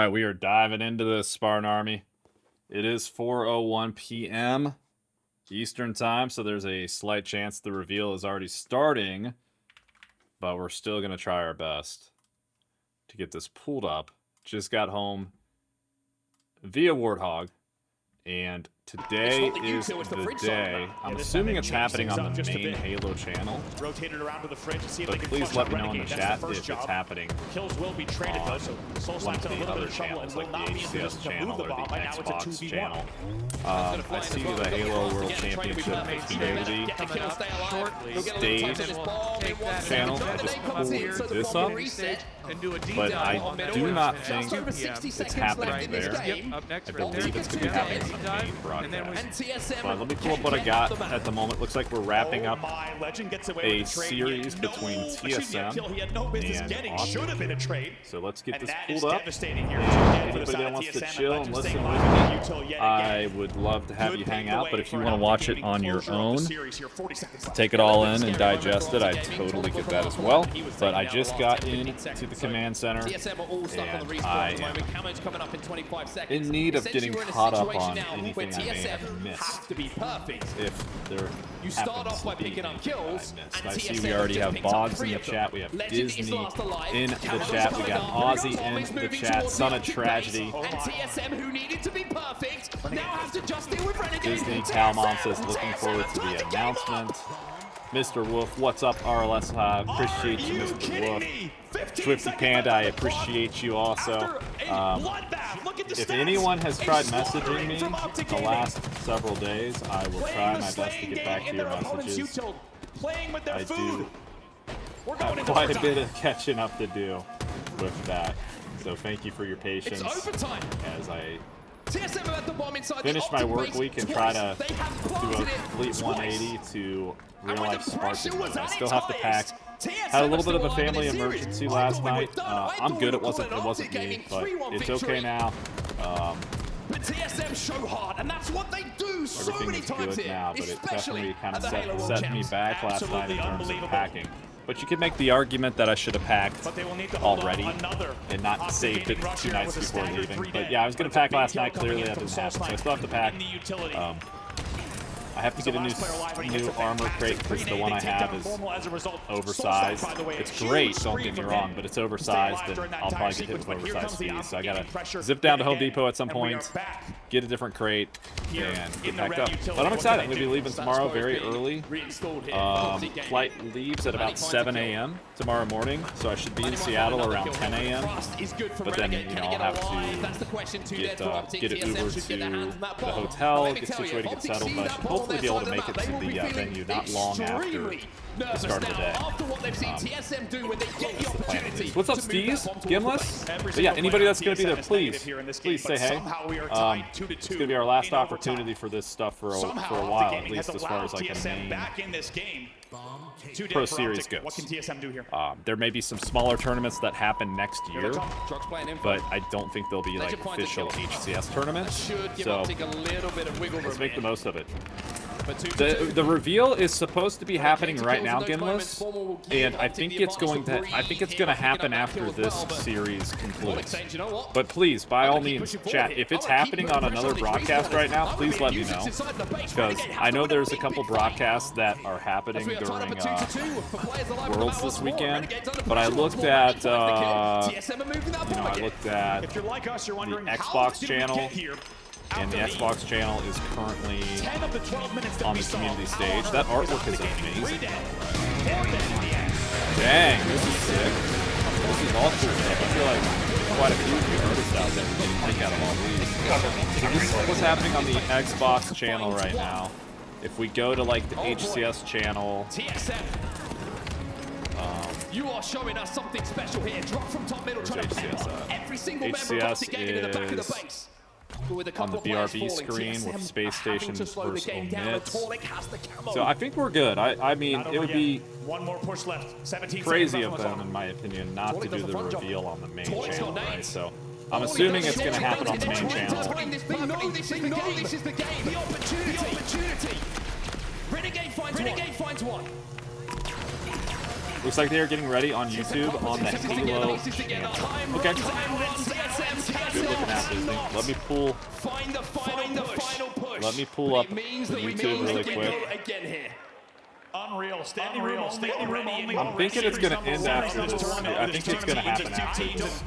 right, we are diving into this, Spartan Army. It is 4:01 p.m. Eastern Time, so there's a slight chance the reveal is already starting, but we're still going to try our best to get this pulled up. Just got home via Warthog, and today is the day. I'm assuming it's happening on the main Halo channel, but please let me know in the chat if it's happening Kills will be traded though, so one of the other channels, like the HCS channel or the Xbox channel. I see the Halo World Championship community stage channel. I just pulled this up, but I do not think it's happening there. I believe it's going to be happening on the main broadcast. But let me pull up what I got at the moment. Looks like we're wrapping up a series between TSM and Austin. So let's get this pulled up. Anybody that wants to chill and listen with me, I would love to have you hang out. But if you want to watch it on your own, take it all in and digest it, I totally get that as well. But I just got into the command center, and I am in need of getting caught up on anything I may have missed. If there happens to be anything I missed. I see we already have Boggs in the chat. We have Disney in the chat. We got Aussie in the chat. Son of Tragedy. Disney Calmon says looking forward to the announcement. Mr. Wolf, what's up, RLS? Appreciate you, Mr. Wolf. Swifty Panda, I appreciate you also. If anyone has tried messaging me the last several days, I will try my best to get back to your messages. I do have quite a bit of catching up to do with that. So thank you for your patience as I finish my work week and try to do a complete 180 to real-life Spartan mode. I still have to pack. Had a little bit of a family emergency last night. I'm good. It wasn't me, but it's okay now. But TSM show hard, and that's what they do so many times here. Now, but it definitely kind of set me back last night in terms of packing. But you could make the argument that I should have packed already and not saved it 2 nights before leaving. But yeah, I was going to pack last night. Clearly that didn't happen, so I still have to pack. I have to get a new armor crate because the one I have is oversized. It's great, don't get me wrong, but it's oversized, and I'll probably get hit with oversized fees. So I gotta zip down to Home Depot at some point, get a different crate, and get packed up. But I'm excited. I'm gonna be leaving tomorrow very early. Flight leaves at about 7 a.m. tomorrow morning, so I should be in Seattle around 10 a.m. But then, you know, I'll have to get an Uber to the hotel, get situated, get settled, but I should hopefully be able to make it to the venue not long after the start of the day. What's up, Steez? Gimless? But yeah, anybody that's going to be there, please say hey. It's going to be our last opportunity for this stuff for a while, at least as far as like a main Pro Series goes. What can TSM do here? There may be some smaller tournaments that happen next year, but I don't think they'll be like official HCS tournaments. So let's make the most of it. The reveal is supposed to be happening right now, Ginless, and I think it's going to happen after this series concludes. But please, by all means, chat. If it's happening on another broadcast right now, please let me know, because I know there's a couple broadcasts that are happening during Worlds this weekend. But I looked at the Xbox channel. And the Xbox channel is currently on the community stage. That artwork is amazing. Dang, this is sick. This is all cool stuff. I feel like quite a few good artists out there can take out of all these. So this is what's happening on the Xbox channel right now. If we go to like the HCS channel, you are showing us something special here. Drop from top middle, trying to bang on every single member of the game in the back of the base. On the BRB screen with Space Station versus Omits. So I think we're good. I mean, it would be crazy of them, in my opinion, not to do the reveal on the main channel, right? So I'm assuming it's going to happen on the main channel. Renegade finds one. Looks like they are getting ready on YouTube on the Halo channel. Okay. Good looking at this thing. Let me pull. Find the final push. Let me pull up the YouTube really quick. Again here. Unreal, standing room only. I'm thinking it's going to end after this. I think it's going to happen after this.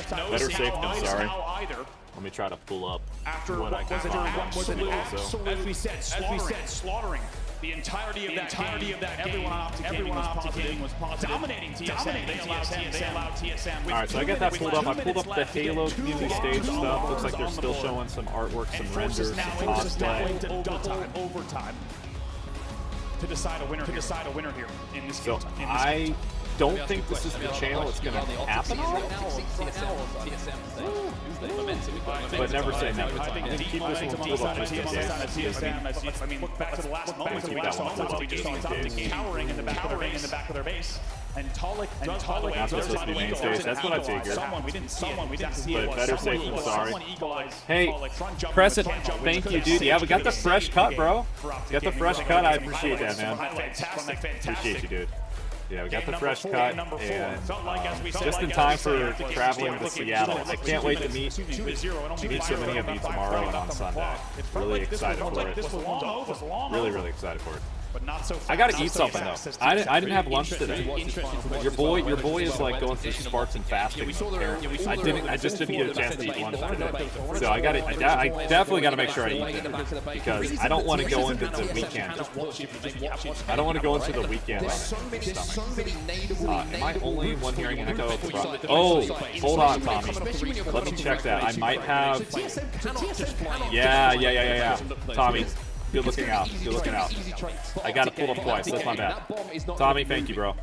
Better safe than sorry. Let me try to pull up what I can find. As we said, slaughtering the entirety of that game. Everyone on Optic Gaming was positive. Dominating TSM. They allowed TSM. All right, so I got that pulled up. I pulled up the Halo community stage stuff. Looks like they're still showing some artwork, some renders, some cosplay. Overtime to decide a winner here in this game. So I don't think this is the channel it's going to happen on, but never say never. I'm going to keep this one pulled up just in case. I mean, look back to the last moment. We just saw Optic cowering in the back of their base. And Talik Not supposed to be main stage. That's what I figured. We didn't see it. But better safe than sorry. Hey, Crescent, thank you, dude. Yeah, we got the fresh cut, bro. Got the fresh cut. I appreciate that, man. Appreciate you, dude. Yeah, we got the fresh cut, and just in time for traveling to Seattle. I can't wait to meet so many of you tomorrow and on Sunday. Really excited for it. Really excited for it. But not so fast. I gotta eat something though. I didn't have lunch today. Your boy is like going through Spartan fasting. I just didn't get a chance to eat lunch today. So I definitely gotta make sure I eat because I don't want to go into the weekend. I don't want to go into the weekend on an empty stomach. Am I only one hearing an echo? Oh, hold on, Tommy. Let me check that. I might have. Yeah. Tommy. Good looking out. Good looking out. I got it pulled up twice. That's my bad. Tommy, thank you, bro.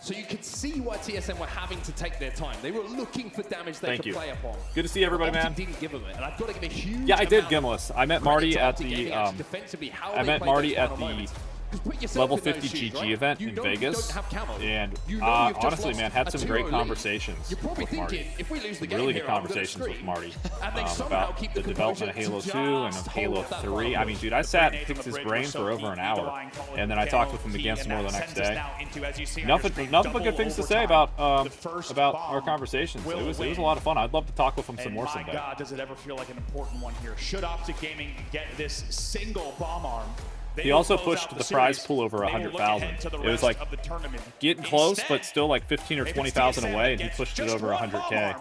So you could see why TSM were having to take their time. They were looking for damage they could play upon. Good to see everybody, man. Didn't give them it, and I've got to give a huge. Yeah, I did, Gimless. I met Marty at the. Level 50 GG event in Vegas, and honestly, man, had some great conversations with Marty. Really good conversations with Marty about the development of Halo 2 and of Halo 3. I mean, dude, I sat and picked his brain for over an hour, and then I talked with him again some more the next day. Nothing but good things to say about our conversations. It was a lot of fun. I'd love to talk with him some more someday. My God, does it ever feel like an important one here? Should Optic Gaming get this single bomb arm? He also pushed the prize pool over 100,000. It was like getting close, but still like 15 or 20,000 away, and he pushed it over 100K.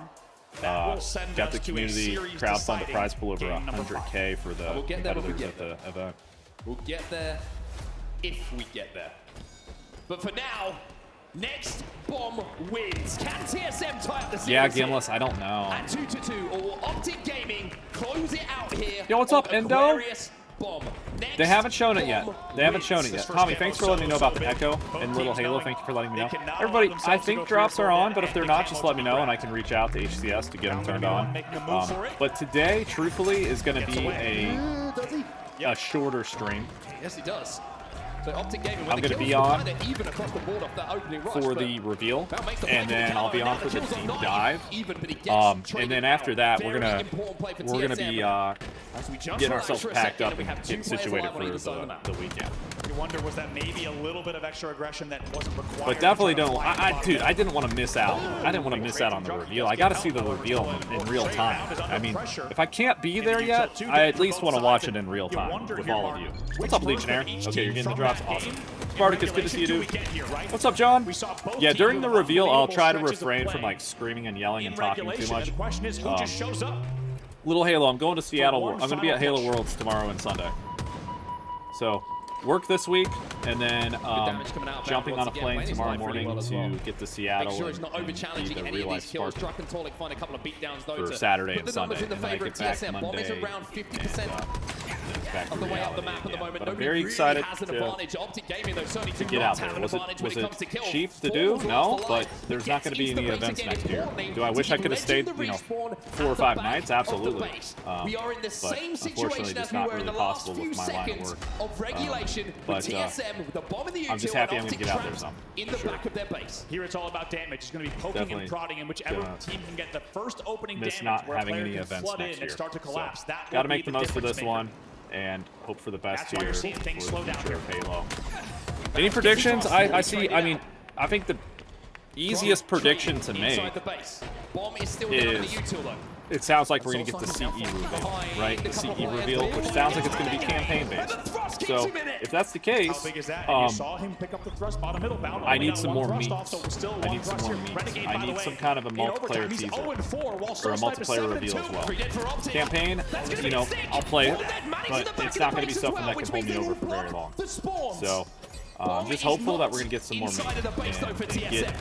Got the community crowdfund the prize pool over 100K for the competitors at the event. We'll get there if we get there. But for now, next bomb wins. Can TSM tie up the series? Yeah, Gimless, I don't know. At 2-2, or will Optic Gaming close it out here? Yo, what's up, Endo? They haven't shown it yet. Tommy, thanks for letting me know about the Echo and Little Halo. Thank you for letting me know. Everybody, I think drops are on, but if they're not, just let me know and I can reach out to HCS to get them turned on. But today, truthfully, is going to be a shorter stream. Yes, it does. So Optic Gaming, I'm going to be on for the reveal, and then I'll be on for the deep dive. And then after that, we're gonna be getting ourselves packed up and getting situated for the weekend. You wonder, was that maybe a little bit of extra aggression that wasn't required? But definitely don't. Dude, I didn't want to miss out. I didn't want to miss out on the reveal. I got to see the reveal in real time. I mean, if I can't be there yet, I at least want to watch it in real time with all of you. What's up, Legionnaire? Okay, you're getting the drops. Awesome. Spartacus, good to see you, dude. What's up, John? Yeah, during the reveal, I'll try to refrain from like screaming and yelling and talking too much. Little Halo, I'm going to Seattle. I'm going to be at Halo Worlds tomorrow and Sunday. So, work this week, and then jumping on a plane tomorrow morning to get to Seattle and be the real-life Spartan for Saturday and Sunday, and then I get back Monday and back to reality again. But I'm very excited to get out there. Was it cheap to do? No, but there's not going to be any events next year. Do I wish I could have stayed, 4 or 5 nights? Absolutely. But unfortunately, just not really possible with my line of work. But I'm just happy I'm going to get out there some. Sure. Here it's all about damage. It's going to be poking and prodding, and whichever team can get the first opening damage not where having a player any can events flood next in year. and start to collapse. So, That got to will make be the most of this maker. one and hope for the best That's why here you're for seeing things the slow down future here. of Halo. Any predictions? I see. I mean, I think easiest prediction to make Inside the base. Bomb is still down in the is util though. it sounds like we're going to get the CE reveal, right? The CE reveal, which sounds like it's going to be campaign-based. So if that's the case, How big is that? And you saw him pick up the thrust bottom middle bound. I Only need got some one more thrust meats. off, so we're still I one need some thrust more here. meats. Renegade, I by the need way, some kind of a in multiplayer overtime, he's teaser 0-4, while or a Soul Sniper multiplayer reveal as 7-2. well. Dead for Optic. Campaign, That's gonna you know, be sick. I'll play it, Well, that man is in but the back it's of not the going to be base as something well, that which can hold means me they over will for very block long. the spawns. So I'm Bomb just is hopeful that locked we're going to get some more meat inside of the base, though, for and TSM. get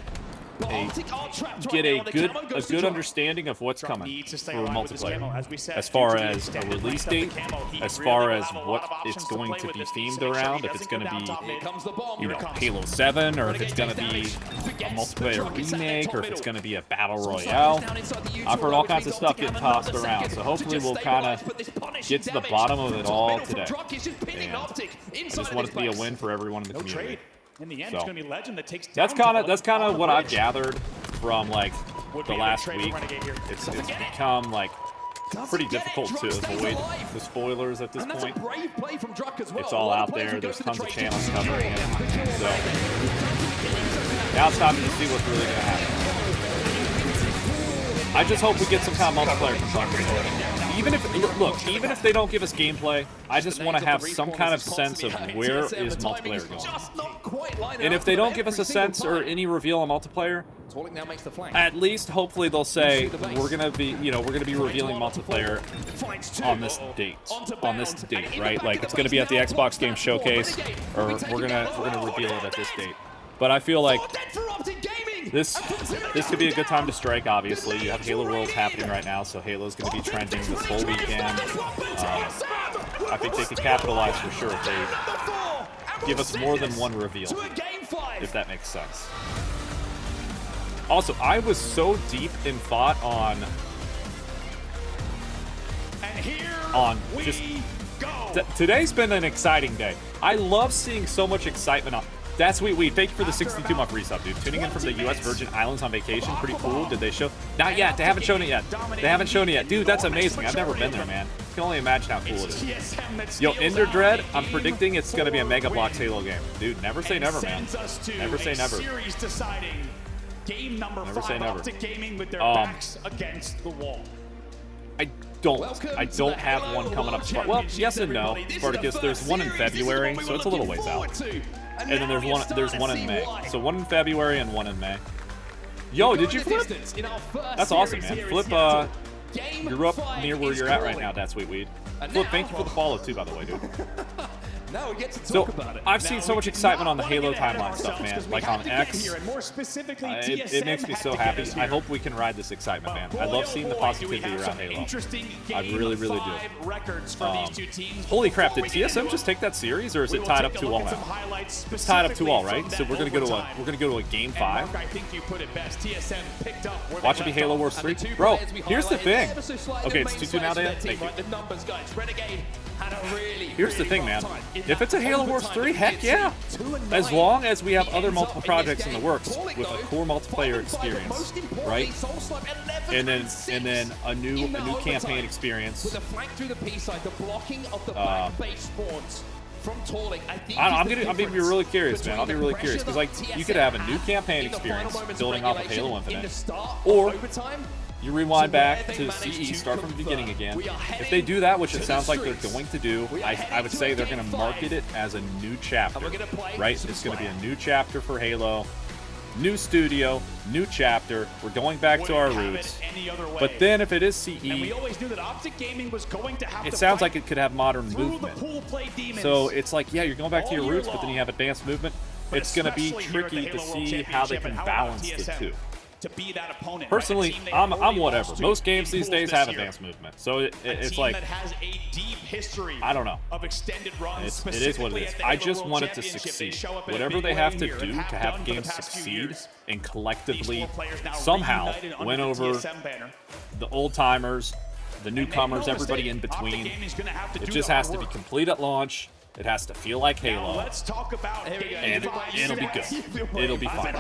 But a Optic are trapped get right a now, and the good camo goes to drop. understanding of what's coming Needs to stay for alive with his camo, multiplayer, as we said, as far due to the as a extended release length of the date, camo, he as really far will as have a lot what of it's options to going play to with be this themed to make sure around, he if it's doesn't going to go be, down top mid. Here comes the bomb. you Here know, it comes. Halo 7, or if it's Renegade going to takes be damage. a Forgets the multiplayer truck is at the remake, top or if it's middle. going to be a battle Soul Sniper's royale. down inside the util, I've heard all which kinds of means stuff Optic getting have tossed another around, second so to hopefully just we'll kind stabilize, of but this punishing get to the damage bottom of from it top all middle from today. Druck is just pinning And Optic I inside just of want it this to be a base. win for everyone in the No community. trade. In the end, So, it's going to be Legend that takes That's down kind of Talon what on I've the bridge. gathered from like Would the be a last trade for week. Renegade here. It's Doesn't get it. become like Doesn't pretty get it. difficult to Druck stays avoid alive. the spoilers at this And that's point. a brave play from Druck as well. It's A all lot out of players there. would go There's for the tons of trade channels just to covering it. secure the kill. So now it's time to see what's really going to happen. I just hope we get some kind of multiplayer from even if they don't give us gameplay, I just want to have some kind of sense of where is multiplayer going. And if they don't give us a sense or any reveal on multiplayer, Tolic now makes the flank. at least hopefully they'll say we're gonna be revealing multiplayer on this date, right? Like it's gonna be at the Xbox Game Showcase, or we're gonna reveal it at this date. But I feel like this could be a good time to strike. Obviously, you have Halo Worlds happening right now, so Halo's going to be trending this whole weekend. I think they could capitalize for sure if they give us more than one reveal, if that makes sense. Also, I was so deep in thought on just today's been an exciting day. I love seeing so much excitement on. That's Sweet Weed. Thank you for the 62-month resub, dude. Tuning in from the U.S. Virgin Islands on vacation. Pretty cool. Did they show? Not yet. They haven't shown it yet. They haven't shown it yet. Dude, that's amazing. I've never been there, man. I can only imagine how cool it is. Yo, Ender Dread, I'm predicting it's going to be a Mega Bloks Halo game. Dude, never say never, man. Never say never. Game number Never 5, say never. Optic Gaming with their backs against the wall. I don't have one coming up. Well, yes and no, Spartacus. There's one in February, so it's a little ways out. And then there's one in May. So one in February and one in May. Yo, did you flip? That's awesome, man. Flip grew up near where you're at right now, That's Sweet Weed. Flip, thank you for the follow too, by the way, dude. Now we get to So, talk about it. I've seen so much excitement on the Halo timeline stuff, man. Like on X. It makes me so happy. I hope we can ride this excitement, man. I love seeing the positivity around Halo. I really, really do. Holy crap, did TSM just take that series, or is it tied up 2-all now? It's tied up 2-all, right? So we're gonna go to a game 5. Watch it be Halo Wars 3. Bro, here's the thing. Okay, it's 2-2 now, Dan. Thank you. Here's the thing, man. If it's a Halo Wars 3, heck yeah. As long as we have other multiple projects in the works with a core multiplayer experience, right? And then a new campaign experience. With a flank through the P side, the blocking of the back base spawns from Tolic. I'm gonna be really curious, man. I'll be really curious because like you could have a new campaign experience building off of Halo Infinite, or you rewind back to CE, start from the beginning again. If they do that, which it sounds like they're going to do, I would say they're going to market it as a new chapter, right? It's going to be a new chapter for Halo, new studio, new chapter. We're going back to our roots. But then if it is CE, it sounds like it could have modern movement. So it's like, yeah, you're going back to your roots, but then you have advanced movement. It's going to be tricky to see how they can balance the two. To be that opponent. Personally, I'm whatever. Most games these days have advanced movement, so it's like I don't know. It is what it is. I just want it to succeed. Whatever they have to do to have games succeed and collectively somehow win over the old timers, the newcomers, everybody in between. It just has to be complete at launch. It has to feel like Halo, and it'll be good. It'll be fine.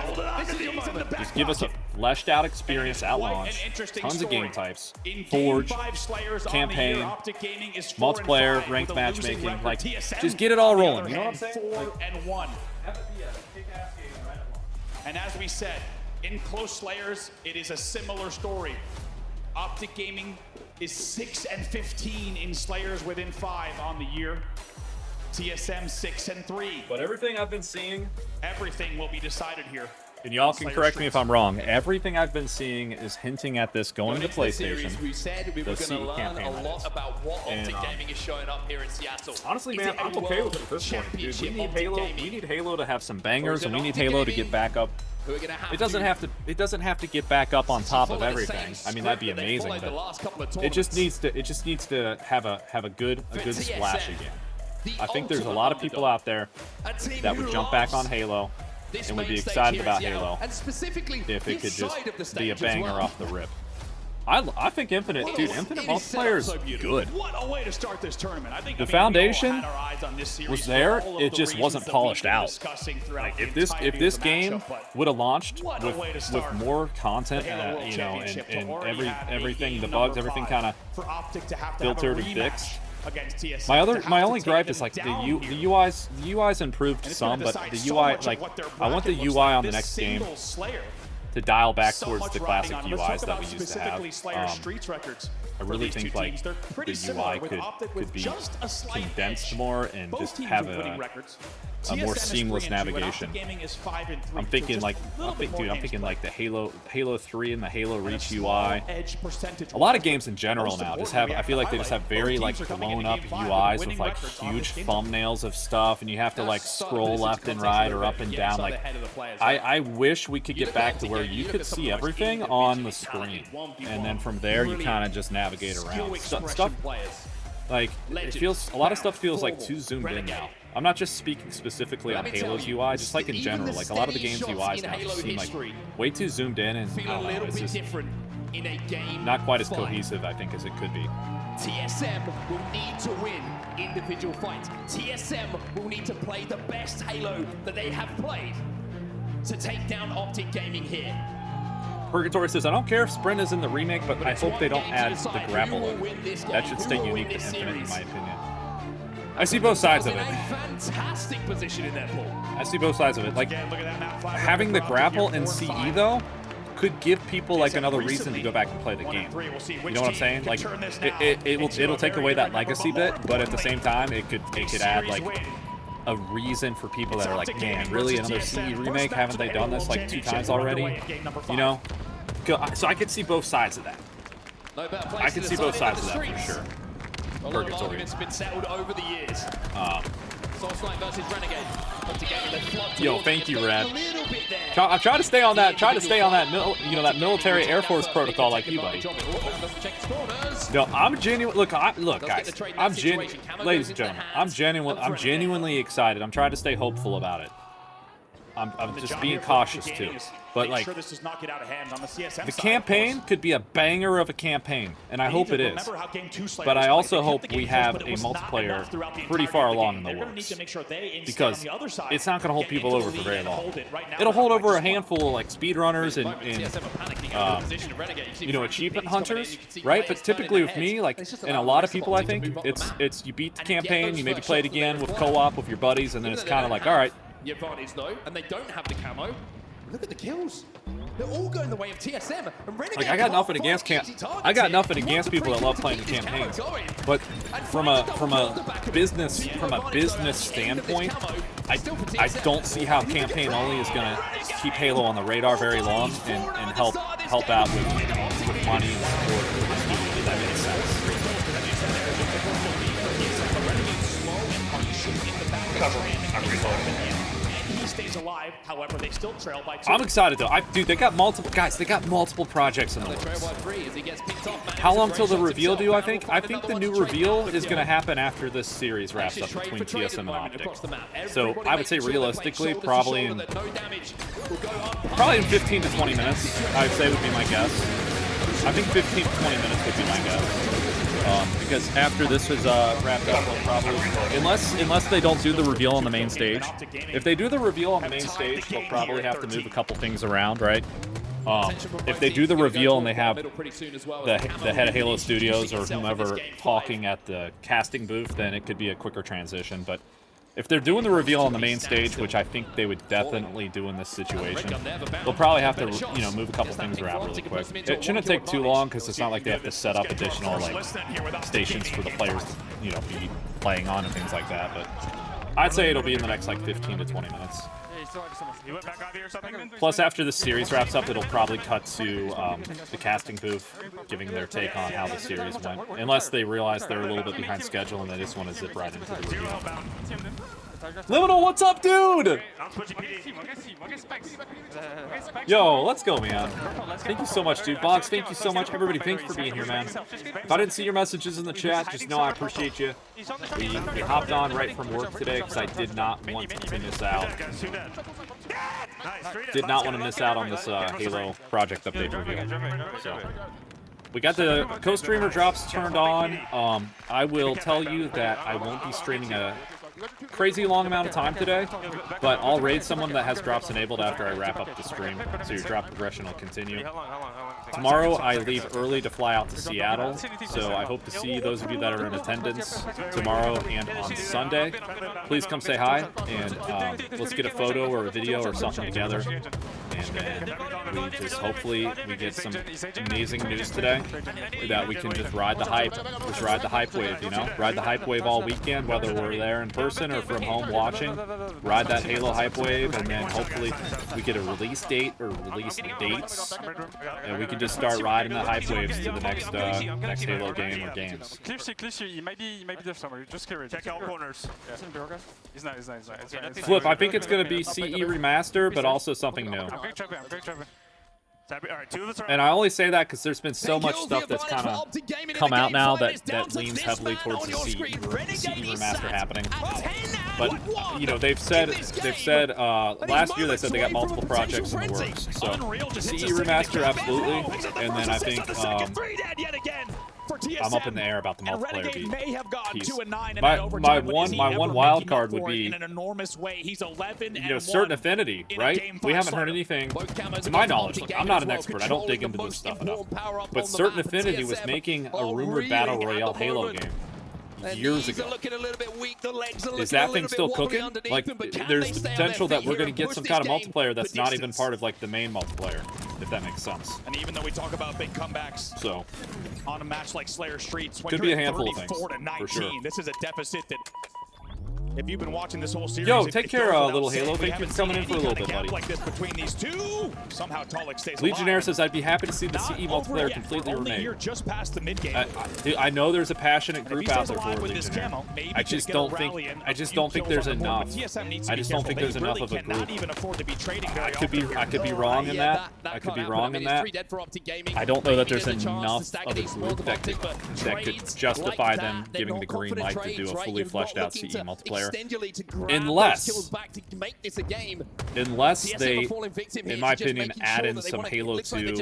Just give us a fleshed out experience at launch, tons of game types, Forge, campaign, multiplayer, ranked matchmaking, like, just get it all rolling, you know what I'm saying? And as we said, In Close Slayers, it is a similar story. Optic Gaming is 6-15 in Slayers within 5 on the year. TSM 6-3. But everything I've been seeing, everything will be decided here. And y'all can correct me if I'm wrong. Everything I've been seeing is hinting at this going to PlayStation. We said we were going to learn a lot about what Optic Gaming is showing up here in Seattle. Honestly, man, I'm okay with it at this point. Dude, we need Halo. We need Halo to have some bangers, and we need Halo to get back up. It doesn't have to. It doesn't have to get back up on top of everything. I mean, that'd be amazing, but it just needs to. It just needs to have a good splash again. I think there's a lot of people out there that would jump back on Halo and would be excited about Halo if it could just be a banger off the rip. I think Infinite, dude, Infinite multiplayer is good. What a way to start this tournament. I think the foundation was there, it just wasn't polished out. Like if this game would have launched with more content, you know, and everything, the bugs, everything kind of filtered and fixed. My only gripe is like the UI's improved some, but the UI, like, I want the UI on the next game to dial back towards the classic UIs that we used to have. I really think like the UI could be condensed more and just have a more seamless navigation. I'm thinking like the Halo 3 and the Halo Reach UI. A lot of games in general now just have, I feel like they just have very like blown up UIs with like huge thumbnails of stuff, and you have to like scroll left and right or up and down. Like I wish we could get back to where you could see everything on the screen, and then from there you kind of just navigate around. Stuff like it feels, a lot of stuff feels like too zoomed in now. I'm not just speaking specifically on Halo's UI, just like in general. Like a lot of the game's UIs now just seem like way too zoomed in, and I don't know, it's just not quite as cohesive, I think, as it could be. TSM will need to win individual fights. TSM will need to play the best Halo that they have played to take down Optic Gaming here. Purgatory says, I don't care if Sprint is in the remake, but I hope they don't add the grapple. That should stay unique to Infinite, in my opinion. I see both sides of it. Fantastic position in their pool. I see both sides of it. Like, having the grapple in CE, though, could give people like another reason to go back and play the game. You know what I'm saying? Like, it'll take away that legacy bit, but at the same time, it could add like a reason for people that are like, man, really another CE remake? Haven't they done this like 2 times already? You know? So I could see both sides of that. I can see both sides of that for sure. Purgatory. It's been settled over the years. Soulslime versus Renegade. Yo, thank you, Red. I'm trying to stay on that. That military Air Force protocol like you, buddy. No, I'm genuine. Look, guys. Ladies and gentlemen, I'm genuinely excited. I'm trying to stay hopeful about it. I'm just being cautious too. But like, the campaign could be a banger of a campaign, and I hope it is. But I also hope we have a multiplayer pretty far along in the works, because it's not going to hold people over for very long. It'll hold over a handful of like speedrunners and you know, achievement hunters, right? But typically with me, like, and a lot of people, I think it's you beat the campaign, you maybe play it again with co-op with your buddies, and then it's kind of like, all right. Yvonne's though, and they don't have the camo. Look at the kills. They're all going the way of TSM. And Renegade, like, I got nothing against people that love playing the campaigns. But from a business standpoint, I don't see how campaign only is gonna keep Halo on the radar very long and help out with money and support for the studio. Does that make sense? I'm reloading. Stays alive, however, they still trail by 2. I'm excited though. Dude, they got multiple projects in the works. How long till the reveal do I think? I think the new reveal is going to happen after this series wraps up between TSM and Optic. So I would say realistically, probably in 15 to 20 minutes, I would say would be my guess. I think 15 to 20 minutes would be my guess. Because after this is wrapped up, they'll probably, unless they don't do the reveal on the main stage. If they do the reveal on the main stage, they'll probably have to move a couple things around, right? If they do the reveal and they have the head of Halo Studios or whomever talking at the casting booth, then it could be a quicker transition. But If they're doing the reveal on the main stage, which I think they would definitely do in this situation, they'll probably have to, you know, move a couple things around really quick. It shouldn't take too long because it's not like they have to set up additional like stations for the players, you know, be playing on and things like that. But I'd say it'll be in the next like 15 to 20 minutes. Plus, after the series wraps up, it'll probably cut to the casting booth, giving their take on how the series went. Unless they realize they're a little bit behind schedule and they just want to zip right into the reveal. Liminal, what's up, dude? Yo, let's go, man. Thank you so much, dude. Box, thank you so much. Everybody, thanks for being here, man. If I didn't see your messages in the chat, just know I appreciate you. We hopped on right from work today because I did not want to miss out. Did not want to miss out on this Halo project update review. So we got the co-streamer drops turned on. I will tell you that I won't be streaming a crazy long amount of time today, but I'll raid someone that has drops enabled after I wrap up the stream, so your drop progression will continue. Tomorrow I leave early to fly out to Seattle, so I hope to see those of you that are in attendance tomorrow and on Sunday. Please come say hi, and let's get a photo or a video or something together, and then we just hopefully we get some amazing news today that we can just ride the hype, wave, you know, ride the hype wave all weekend, whether we're there in person or from home watching. Ride that Halo hype wave, and then hopefully we get a release date or release dates, and we can just start riding the hype waves to the next next Halo game or games. Cliffy, he might be there somewhere. Just carry it. Check out corners. Yeah. He's nice. Flip, I think it's going to be CE remaster, but also something new. I'm going to trap it. And I only say that because there's been so much stuff that's kind of come out now that leans heavily towards the CE remaster happening. But you know, they've said last year they said they got multiple projects in the works. So CE remaster absolutely, and then I think I'm up in the air about the multiplayer piece. My one wild card would be, you know, Certain Affinity, right? We haven't heard anything, to my knowledge. Look, I'm not an expert. I don't dig into this stuff enough. But Certain Affinity was making a rumored Battle Royale Halo game years ago. Is that thing still cooking? Like, there's the potential that we're going to get some kind of multiplayer that's not even part of like the main multiplayer, if that makes sense. And even though we talk about big comebacks, so on a match like Slayer Streets, could be a handful of things, for sure. This is a deficit that, if you've been watching this whole series, yo, take care, little Halo. Thank you for coming in for a little bit, buddy. Like this between these two. Somehow Talik stays Legionnaire says, I'd be happy to see the CE multiplayer completely remade. You're just past the mid game. I know there's a passionate group out there for Legionnaire. I just don't think there's enough. I just don't think there's enough of a group. I could be wrong in that. I don't know that there's enough of a group that could justify them giving the green light to do a fully fleshed out CE multiplayer. Unless they, in my opinion, add in some Halo 2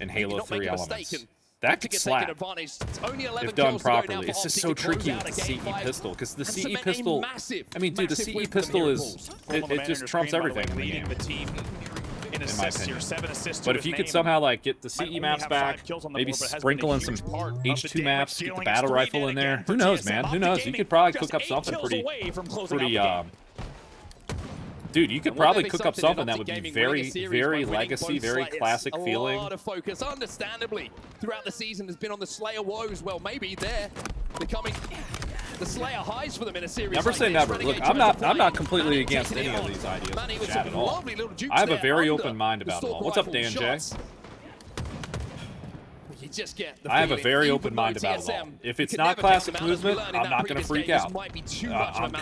and Halo 3 elements. That could slap if done properly. It's just so tricky with the CE pistol, because the CE pistol, I mean, dude, the CE pistol is, it just trumps everything in the game, in my opinion. But if you could somehow like get the CE maps back, maybe sprinkle in some H2 maps, get the battle rifle in there, who knows, man? Who knows? You could probably cook up something pretty, dude, you could probably cook up something that would be very, very legacy, very classic feeling. A lot of focus, understandably, throughout the season has been on the Slayer woes. Well, maybe they're becoming the Slayer highs for them in a series. Never say never. Look, I'm not completely against any of these ideas in the chat at all. I have a very open mind about them all. What's up, Dan J? I have a very open mind about it all. If it's not classic movement, I'm not going to freak out. I'm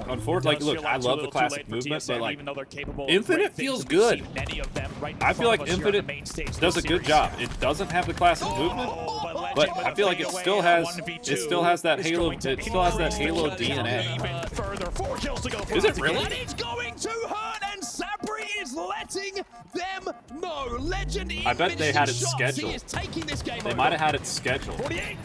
unfortunately, like, look, I love the classic movement, but like, Infinite feels good. I feel like Infinite does a good job. It doesn't have the classic movement, but I feel like it still has that Halo, DNA. Is it really? It's going to hurt, and Sabri is letting them know. Legend, I bet they had it scheduled. They might have had it scheduled. Make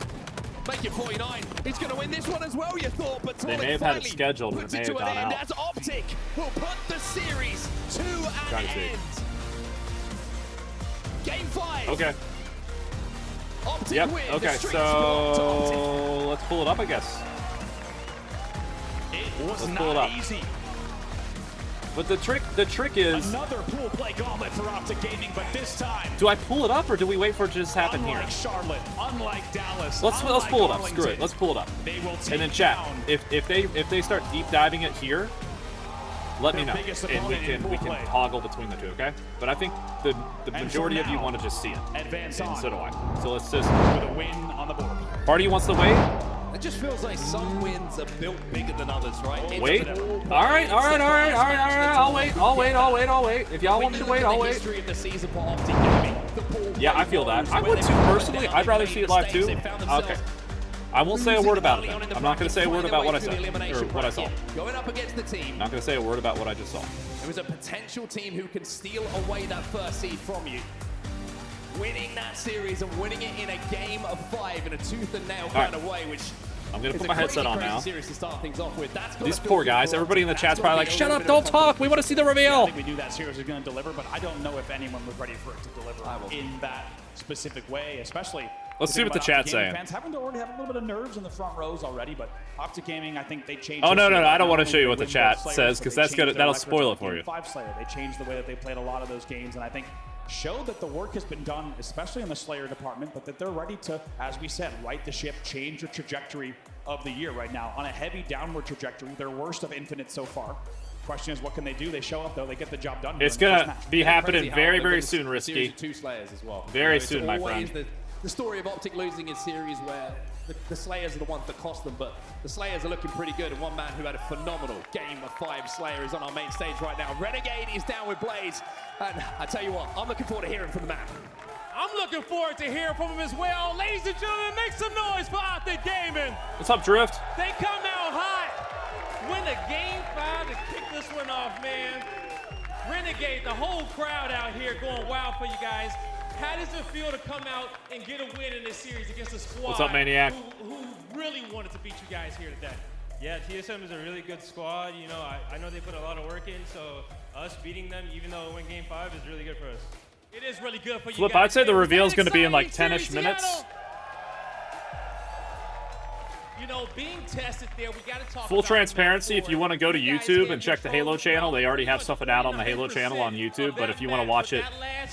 it 49. He's going to win this one as well, you thought, but they may have had it scheduled, but it may have gone out. As Optic will put the series to an end. Game 5. Okay. Optic yep. win. Okay, so let's pull it up, I guess. Was Let's pull it up. not easy. But the trick is, Another pool play gauntlet for Optic Gaming, but this time, do I pull it up or do we wait for it to just happen here? unlike Charlotte, unlike Dallas, Let's unlike pull it up. Arlington, Screw it. Let's pull it up. They will take And then chat. down If they start deep diving it here, let me their know, biggest and we opponent in can pool play. toggle between the two. Okay? But I think the And majority for of you now, want to just see it, advance and on so do I. So let's just. with a win on the board. Party wants to wait. It just feels like some wins are built bigger than others, right? Wait. All right. I'll wait. If y'all want me to wait, I'll wait. History of the season for Optic Gaming. The pool Yeah, play I feel that. goals I where would they too were personally. down, I'd rather they see made it live mistakes, too. they found themselves Okay. I won't say a word about it. early on in the I'm not going to say a word bracket, about what I find said their way through the or what I saw. elimination bracket. Going up against the team, I'm not going to say a word about what I just saw. there was a potential team who can steal away that first seed from you. Winning that series and winning it in a game of 5 in a tooth and nail kind of way, which I'm going to is put a my headset on crazy now. series to start things off with. That's gotta These feel poor good guys. for Everybody in the Optic. chat's That's probably gotta like, be a shut little up, bit don't of talk. We want to see the I reveal. think we knew that series was going to deliver, but I don't know if anyone was ready for it to deliver in that specific way, especially. Let's see what the chat's saying. Fans having to already have a little bit of nerves in the front rows already, but Optic Gaming, I think they changed. Oh, their no. series. I don't Not want to only show you did what they the win chat both Slayers, says, but because they that's changed gonna their that'll records spoil on it for Game you. 5 Slayer. They changed the way that they played a lot of those games, and I think showed that the work has been done, especially in the Slayer department, but that they're ready to, as we said, right the ship, change the trajectory of the year right now on a heavy downward trajectory. They're worst of Infinite so far. Question is, what can they do? They show up though, they get the job done. It's here in the first gonna match. be happening Crazy how very, they very win soon, the series Risky. of 2 Slayers as well. Very It's soon, my always friend. The story of Optic losing is series where the Slayers are the ones that cost them, but the Slayers are looking pretty good. And one man who had a phenomenal game of 5 Slayer is on our main stage right now. Renegade is down with Blaze. And I tell you what, I'm looking forward to hearing from the man. I'm looking forward to hearing from him as well. Ladies and gentlemen, make some noise for Optic Gaming. What's up, Drift? They come out hot. Win a game 5 to kick this one off, man. Renegade, the whole crowd out here going wild for you guys. How does it feel to come out and get a win in this series against a squad What's up, Maniac? who really wanted to beat you guys here today? Yeah, TSM is a really good squad. You know, I know they put a lot of work in, so us beating them, even though it went game 5, is really good for us. It is really good for you Flip, guys. I'd say the It was reveal is an going to be in like exciting 10-ish series, minutes. Seattle. You know, being tested there, we got to talk Full about transparency, if you want to go to You guys YouTube get and check the control Halo channel, they already have stuff out on the Halo channel on YouTube, but if you want to watch it,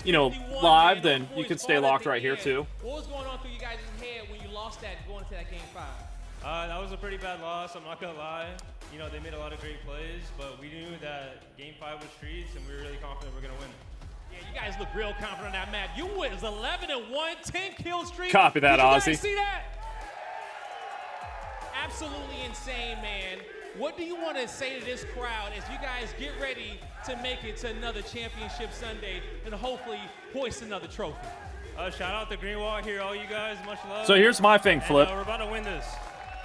you know, live, then you can stay locked right here too. What was going on through you guys' head when you lost that going into that game 5? That was a pretty bad loss, I'm not going to lie. You know, they made a lot of great plays, but we knew that game 5 was streets, and we were really confident we're going to win. Yeah, you guys look real confident on that match. You win 11-1, 10-kill streak. Copy that, Did you guys Ozzy. see that? Absolutely insane, man. What do you want to say to this crowd as you guys get ready to make it to another championship Sunday and hopefully hoist another trophy? Shout out to Greenwald here, all you guys. Much love. So here's my thing, And, Flip. we're about to win this.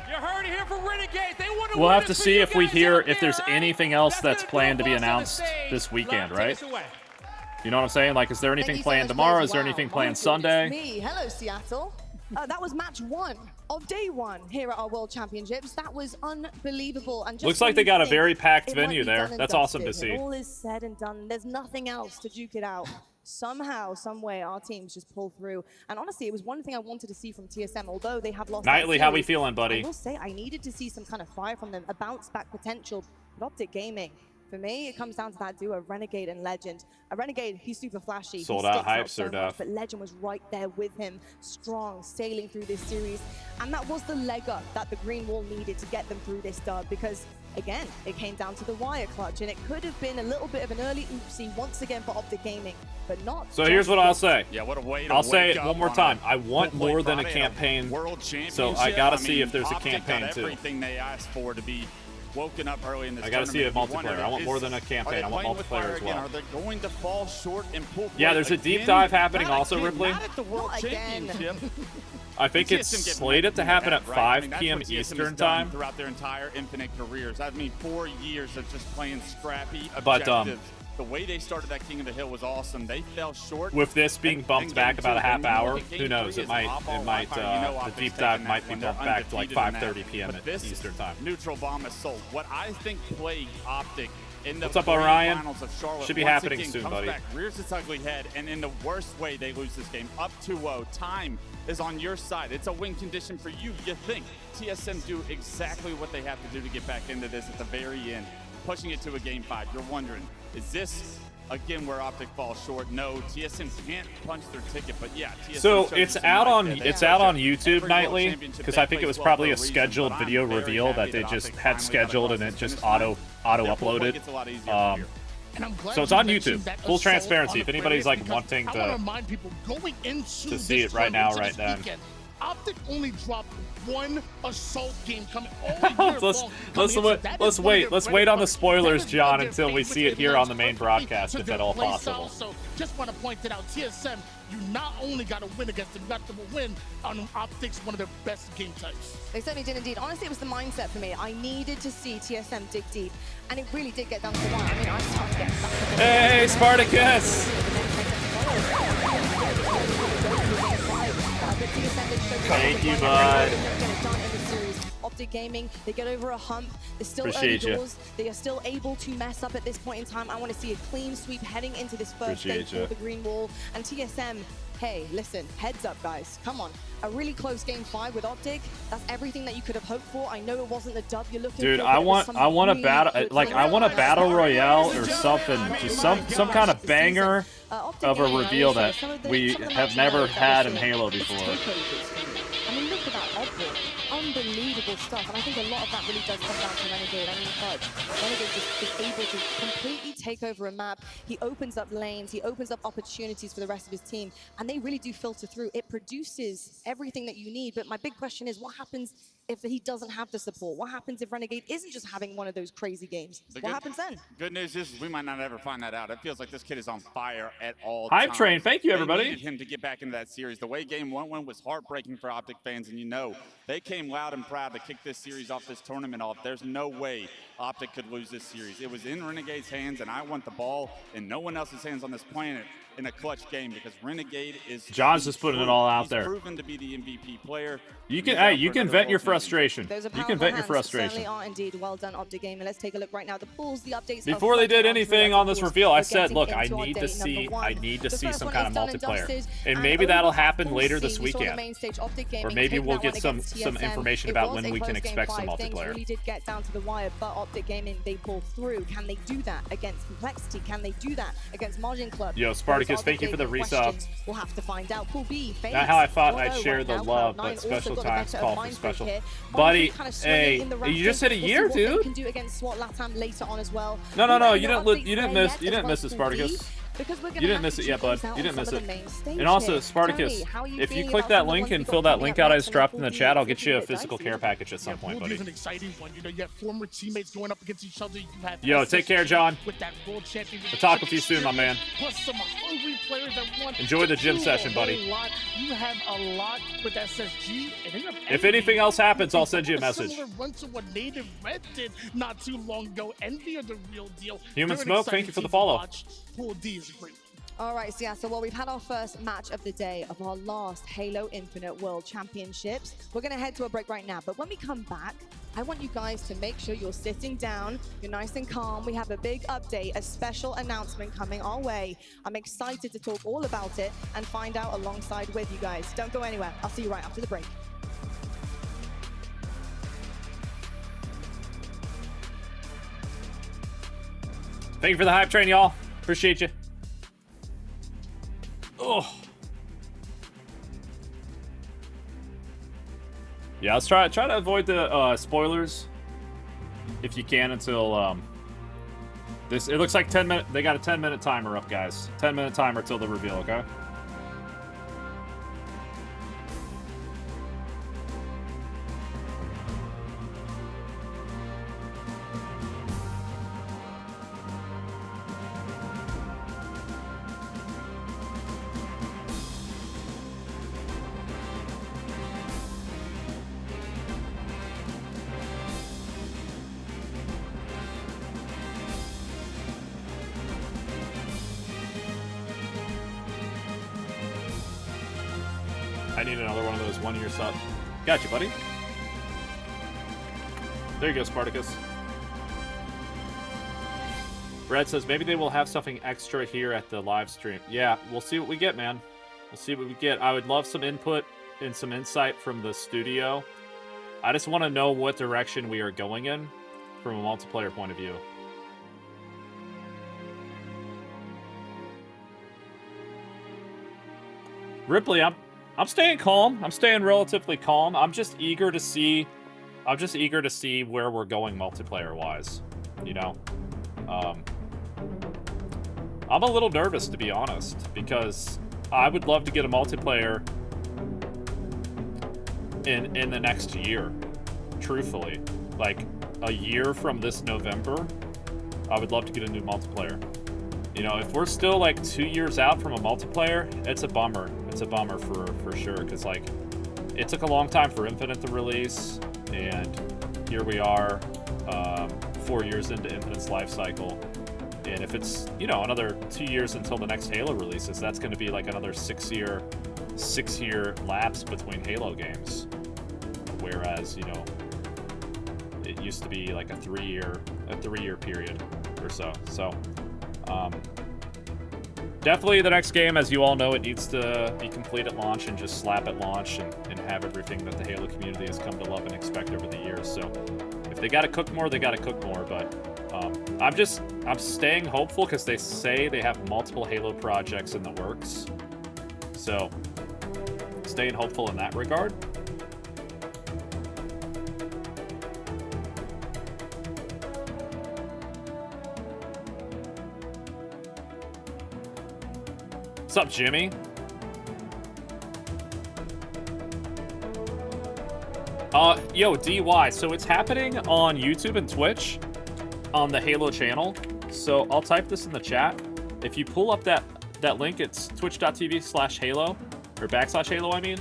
You heard it here from Renegade. They want to We'll win have to this for see you if we guys hear out if there's there, all right? anything else That's that's gonna planned to be throw us on the announced stage. this weekend, Love, take right? us away. You know what I'm saying? Like, is there Thank anything you so planned much, tomorrow? Blaze. Is there Wow, anything my planned goodness Sunday? Me. Hello, Seattle. That was match 1 of day 1 here at our World Championships. That was unbelievable. And just Looks like when they you got a think very packed it might venue be there. done and That's awesome to dusted, and see. all is said and done. There's nothing else to duke it out. Somehow, some way, our teams just pull through. And honestly, it was one thing I wanted to see from TSM, although they have lost. Nightly, that how we series, feeling, buddy? I will say I needed to see some kind of fire from them, a bounce back potential. But Optic Gaming, for me, it comes down to that duo, Renegade and Legend. A Renegade, he's super flashy. Sold he out sticks hype, so Sir much, Duff. but Legend was right there with him, strong, sailing through this series. And that was the leg up that the Green Wall needed to get them through this dub, because again, it came down to the wire clutch, and it could have been a little bit of an early oopsie once again for Optic Gaming, but not. So here's what I'll say. Yeah, what a way to I'll say wake it up one more on time. a I want full play more than a Friday campaign. World Championship. So I gotta see mean, if there's a Optic campaign got too. everything they asked for to be woken up early in this I gotta see it tournament. You multiplayer. wonder, I want more than a are campaign. they I want playing with multiplayer fire as again? well. Are they going to fall short in pool play Yeah, there's a deep again? dive happening Not also, again, Ripley. Not at the World Not again. Championship. I think it's TSM gets slated to more happen than at that, 5 right? I mean, that's p.m. what TSM has Eastern done time. throughout their entire Infinite careers. I mean, 4 years of just playing scrappy But, objectives. The way they started that King of the Hill was awesome. They fell short. With this being And- bumped and back game about a two, half and you look hour, at game who knows? three It as might, off-ball it might, Wi-Fi. You know the Optic's deep taking dive that might be one. They're bumped back to like undefeated in 5:30 that. p.m. But at this Eastern time. Neutral bomb is sold. What I think plagued Optic in the What's up, grand Orion? finals of Charlotte Should be once happening again soon, comes buddy. back, rears its ugly head, and in the worst way, they lose this game. Up 2-0, time is on your side. It's a win condition for you. You think TSM do exactly what they have to do to get back into this at the very end, pushing it to a game 5. You're wondering, is this again where Optic falls short? No, TSM can't punch their ticket, but yeah. TSM so it's out on YouTube nightly, because I think it was probably a scheduled video reveal that they just had scheduled and it just auto uploaded. So it's on YouTube. Full transparency. If anybody's like wanting to see it right now, right then. Optic only dropped one assault game coming all year let's wait on the spoilers, John, until we see it here on the main broadcast, if at all possible. So just want to point it out, TSM, you not only got to win against them, you got to win on Optic's one of their best game types. They certainly did indeed. Honestly, it was the mindset for me. I needed to see TSM dig deep, and it really did get down to the wire. I mean, I started getting back to the Hey, Spartacus! Thank you, bud. Optic Gaming, they get over a hump. They're still Appreciate early doors. They are still able to mess up at this point in time. I want to see a clean sweep heading into this first day for the Green Wall. And TSM, hey, listen, heads up, guys. Come on. A really close game 5 with Optic. That's everything that you could have hoped for. I know it wasn't the dub you're looking for. Dude, I want a battle, like I want a battle royale or something, just some kind of banger of a reveal that we have never had in Halo before. I mean, look at that Optic. Unbelievable stuff, and I think a lot of that really does come down to Renegade. I mean, Renegade just is able to completely take over a map. He opens up lanes, he opens up opportunities for the rest of his team, and they really do filter through. It produces everything that you need, but my big question is, what happens if he doesn't have the support? What happens if Renegade isn't just having one of those crazy games? What happens then? Good news is we might not ever find that out. It feels like this kid is on fire at all Hype times. train, thank you, everybody. They needed him to get back into that series. The way game 1 went was heartbreaking for Optic fans, and you know, they came loud and proud to kick this series off, this tournament off. There's no way Optic could lose this series. It was in Renegade's hands, and I want the ball in no one else's hands on this planet in a clutch game, because Renegade is John's just putting it all out there. Proven to be the MVP player. You can vent your frustration. You can vent your frustration. Certainly are indeed. Well done, Optic Gaming. Let's take a look right now. The pulls, the updates. Before they did anything on this reveal, I said, look, I need to see some kind of multiplayer, and maybe that'll happen later this weekend, or maybe we'll get some information about when we can expect some multiplayer. Really did get down to the wire, but Optic Gaming, they pulled through. Can they do that against Complexity? Can they do that against Margin Club? Yo, Spartacus, thank you for the resub. We'll have to find out. Pool B, not how I thought I'd share the love, but special times call for special. Buddy, hey, you just hit a year, dude. Can do against SWAT LATAM later on as well. No, you didn't miss it, Spartacus. You didn't miss it yet, bud. You didn't miss it. And also, Spartacus, if you click that link and fill that link out I just dropped in the chat, I'll get you a physical care package at some point, buddy. An exciting one. You know, you have former teammates going up against each other. You have Yo, take care, John. With that world championship. I'll talk with you soon, my man. Plus some hungry players that want enjoy the gym session, buddy. You have a lot with SSG. And if anything else happens, I'll send you a message. Similar run to what Native Red did not too long ago. Envy of the real deal. Human Smoke, thank you for the follow. Pool D is great. All right, so yeah, so we've had our first match of the day of our last Halo Infinite World Championships. We're going to head to a break right now, but when we come back, I want you guys to make sure you're sitting down, you're nice and calm. We have a big update, a special announcement coming our way. I'm excited to talk all about it and find out alongside with you guys. Don't go anywhere. I'll see you right after the break. Thank you for the hype train, y'all. Appreciate you. Oh. Yeah, let's try to avoid the spoilers if you can until this. It looks like 10 minutes. They got a 10-minute timer up, guys. 10-minute timer till the reveal. Okay. I need another one of those 1-year subs. Got you, buddy. There you go, Spartacus. Brad says maybe they will have something extra here at the live stream. Yeah, we'll see what we get, man. We'll see what we get. I would love some input and some insight from the studio. I just want to know what direction we are going in from a multiplayer point of view. Ripley, I'm staying calm. I'm staying relatively calm. I'm just eager to see where we're going multiplayer wise. You know, I'm a little nervous, to be honest, because I would love to get a multiplayer in the next year. Truthfully, like a year from this November, I would love to get a new multiplayer. You know, if we're still like 2 years out from a multiplayer, it's a bummer. It's a bummer for sure, because like it took a long time for Infinite to release, and here we are 4 years into Infinite's life cycle. And if it's, you know, another 2 years until the next Halo releases, that's going to be like another 6 year lapse between Halo games. Whereas, you know, it used to be like a 3 year period or so. So, definitely the next game, as you all know, it needs to be complete at launch and just slap at launch and have everything that the Halo community has come to love and expect over the years. So if they got to cook more, they got to cook more. But I'm staying hopeful because they say they have multiple Halo projects in the works. So staying hopeful in that regard. What's up, Jimmy? Yo, DY, so it's happening on YouTube and Twitch on the Halo channel. So I'll type this in the chat. If you pull up that link, it's twitch.tv/Halo, or /Halo, I mean.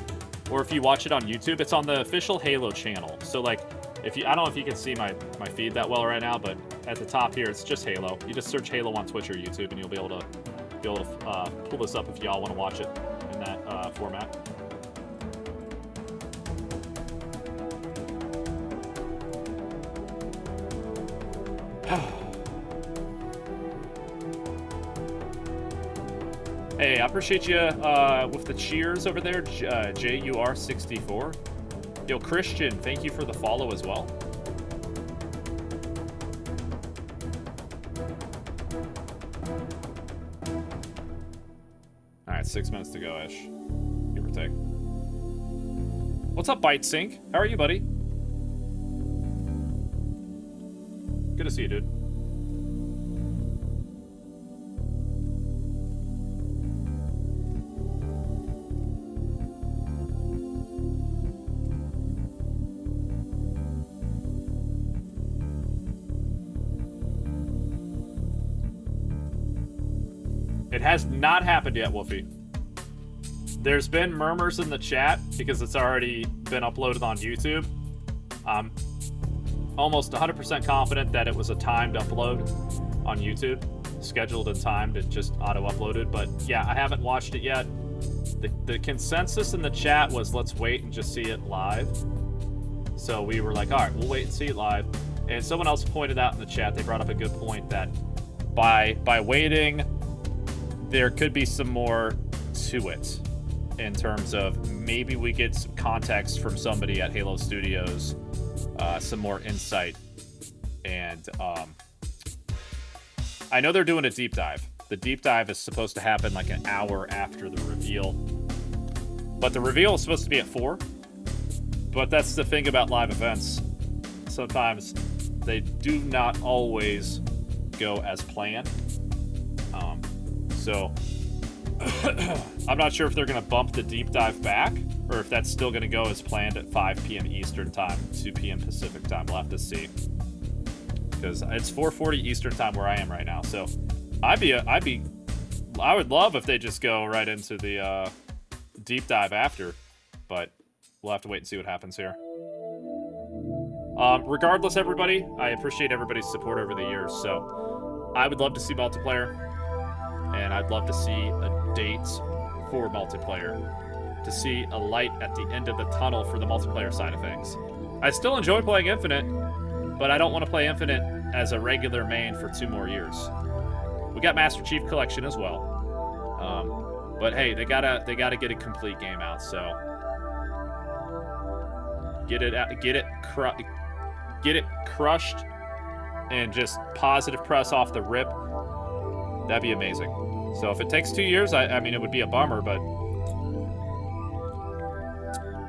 Or if you watch it on YouTube, it's on the official Halo channel. So like, I don't know if you can see my feed that well right now, but at the top here, it's just Halo. You just search Halo on Twitch or YouTube, and you'll be able to pull this up if y'all want to watch it in that format. Hey, I appreciate you with the cheers over there, JUR64. Yo, Christian, thank you for the follow as well. All right, 6 minutes to go-ish, give or take. What's up, Bite Sync? How are you, buddy? Good to see you, dude. It has not happened yet, Wolfie. There's been murmurs in the chat because it's already been uploaded on YouTube. I'm almost 100% confident that it was a timed upload on YouTube, scheduled and timed and just auto-uploaded. But yeah, I haven't watched it yet. The consensus in the chat was let's wait and just see it live. So we were like, all right, we'll wait and see it live. And someone else pointed out in the chat, they brought up a good point that by waiting, there could be some more to it in terms of maybe we get some context from somebody at Halo Studios, some more insight. And I know they're doing a deep dive. The deep dive is supposed to happen like an hour after the reveal. But the reveal is supposed to be at 4. But that's the thing about live events. Sometimes they do not always go as planned. So I'm not sure if they're going to bump the deep dive back or if that's still going to go as planned at 5 p.m. Eastern time, 2 p.m. Pacific time. We'll have to see. Because it's 4:40 Eastern time where I am right now. So I would love if they just go right into the deep dive after, but we'll have to wait and see what happens here. Regardless, everybody, I appreciate everybody's support over the years. So I would love to see multiplayer. And I'd love to see a date for multiplayer, to see a light at the end of the tunnel for the multiplayer side of things. I still enjoy playing Infinite, but I don't want to play Infinite as a regular main for 2 more years. We got Master Chief Collection as well, but hey, they gotta get a complete game out. So Get it crushed, and just positive press off the rip. That'd be amazing. So if it takes 2 years, I mean, it would be a bummer, but...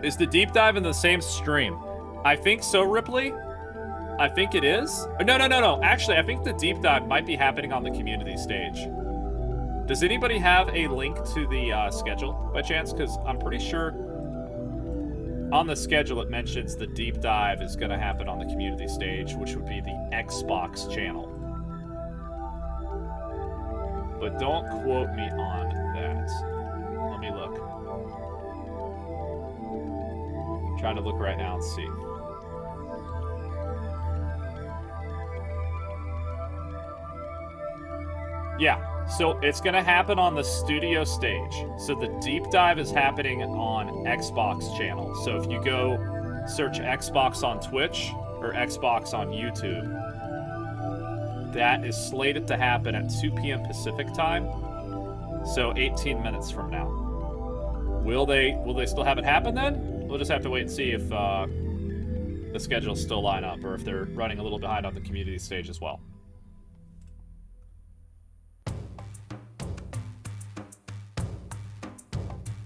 Is the deep dive in the same stream? I think so, Ripley. I think it is. No. Actually, I think the deep dive might be happening on the community stage. Does anybody have a link to the schedule by chance? Because I'm pretty sure on the schedule it mentions the deep dive is going to happen on the community stage, which would be the Xbox channel. But don't quote me on that. Let me look. I'm trying to look right now and see. Yeah, so it's going to happen on the studio stage. So the deep dive is happening on Xbox channel. So if you go search Xbox on Twitch or Xbox on YouTube, that is slated to happen at 2 p.m. Pacific time. So 18 minutes from now. Will they still have it happen then? We'll just have to wait and see if the schedules still line up or if they're running a little behind on the community stage as well.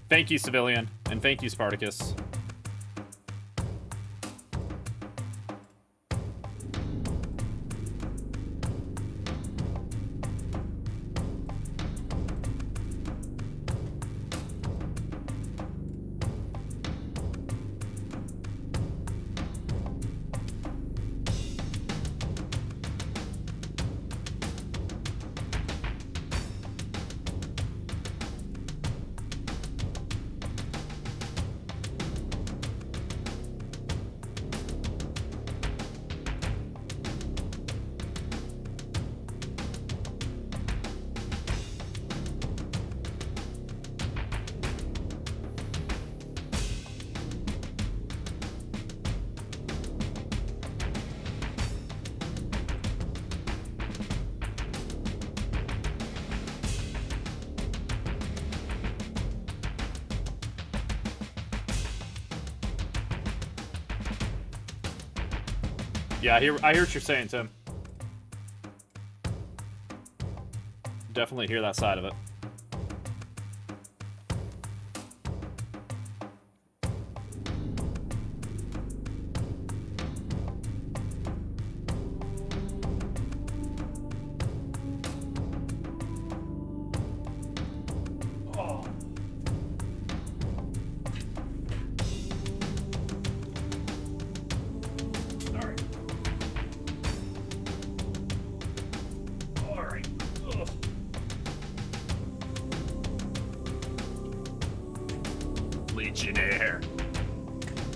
Thank you, Civilian, and thank you, Spartacus. Yeah, I hear what you're saying, Tim. Definitely hear that side of it. Legionnaire.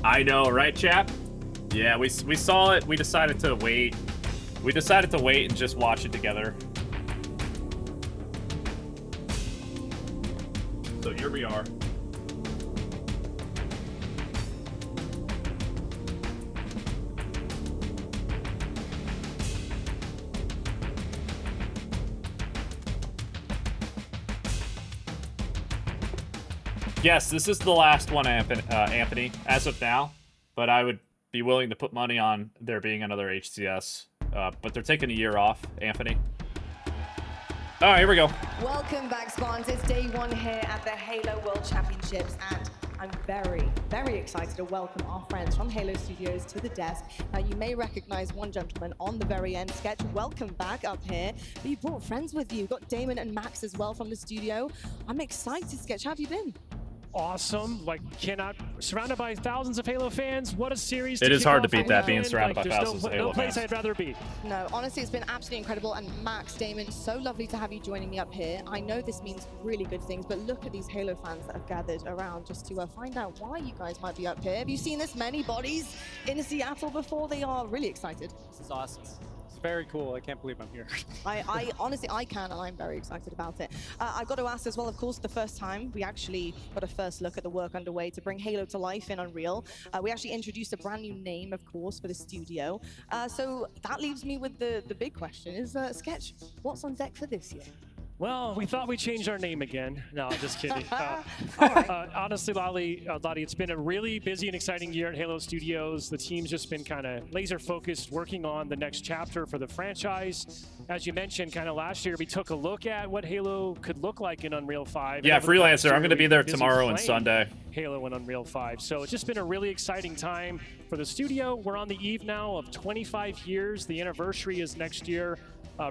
I know, right, chap? Yeah, we saw it. We decided to wait. We decided to wait and just watch it together. So here we are. Yes, this is the last one, Anthony, as of now. But I would be willing to put money on there being another HCS. But they're taking a year off, Anthony. All right, here we go. Welcome back, Spawns. It's day one here at the Halo World Championships, and I'm very, very excited to welcome our friends from Halo Studios to the desk. Now, you may recognize one gentleman on the very end. Sketch, welcome back up here. But you brought friends with you. You've got Damon and Max as well from the studio. I'm excited, Sketch. How have you been? Awesome, like surrounded by thousands of Halo fans. What a series! It is hard to beat that, being surrounded by thousands of Halo fans. No place I'd rather be. No, honestly, it's been absolutely incredible. And Max, Damon, so lovely to have you joining me up here. I know this means really good things, but look at these Halo fans that have gathered around just to find out why you guys might be up here. Have you seen this many bodies in Seattle before? They are really excited. This is awesome. Very cool. I can't believe I'm here. I honestly, I can, and I'm very excited about it. I've got to ask as well, of course, the first time we actually got a first look at the work underway to bring Halo to life in Unreal. We actually introduced a brand new name, of course, for the studio. So that leaves me with the big question is, Sketch, what's on deck for this year? Well, we thought we changed our name again. No, I'm just kidding. Honestly, Lottie, it's been a really busy and exciting year at Halo Studios. The team's just been kind of laser focused, working on the next chapter for the franchise. As you mentioned, kind of last year, we took a look at what Halo could look like in Unreal 5. Yeah, Freelancer, I'm going to be there tomorrow and Sunday. Halo and Unreal 5. So it's just been a really exciting time for the studio. We're on the eve now of 25 years. The anniversary is next year.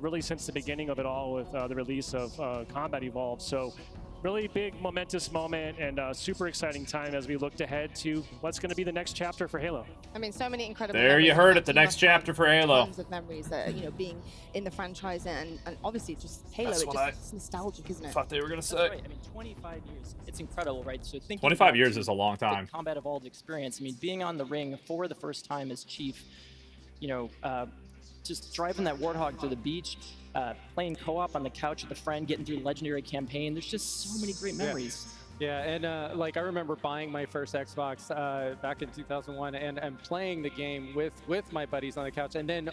Really since the beginning of it all with the release of Combat Evolved. So really big momentous moment and super exciting time as we looked ahead to what's going to be the next chapter for Halo. I mean, so many incredible There you heard it, the next chapter for Halo. Tons of memories that, you know, being in the franchise and obviously just Halo, it's nostalgic, isn't it? Thought they were going to say. Right. I mean, 25 years. It's incredible, right? So thinking 25 years is a long time. The Combat Evolved experience. I mean, being on the ring for the first time as Chief, you know, just driving that Warthog to the beach, playing co-op on the couch with a friend, getting through the legendary campaign. There's just so many great memories. Yeah, and like I remember buying my first Xbox back in 2001 and playing the game with my buddies on the couch. And then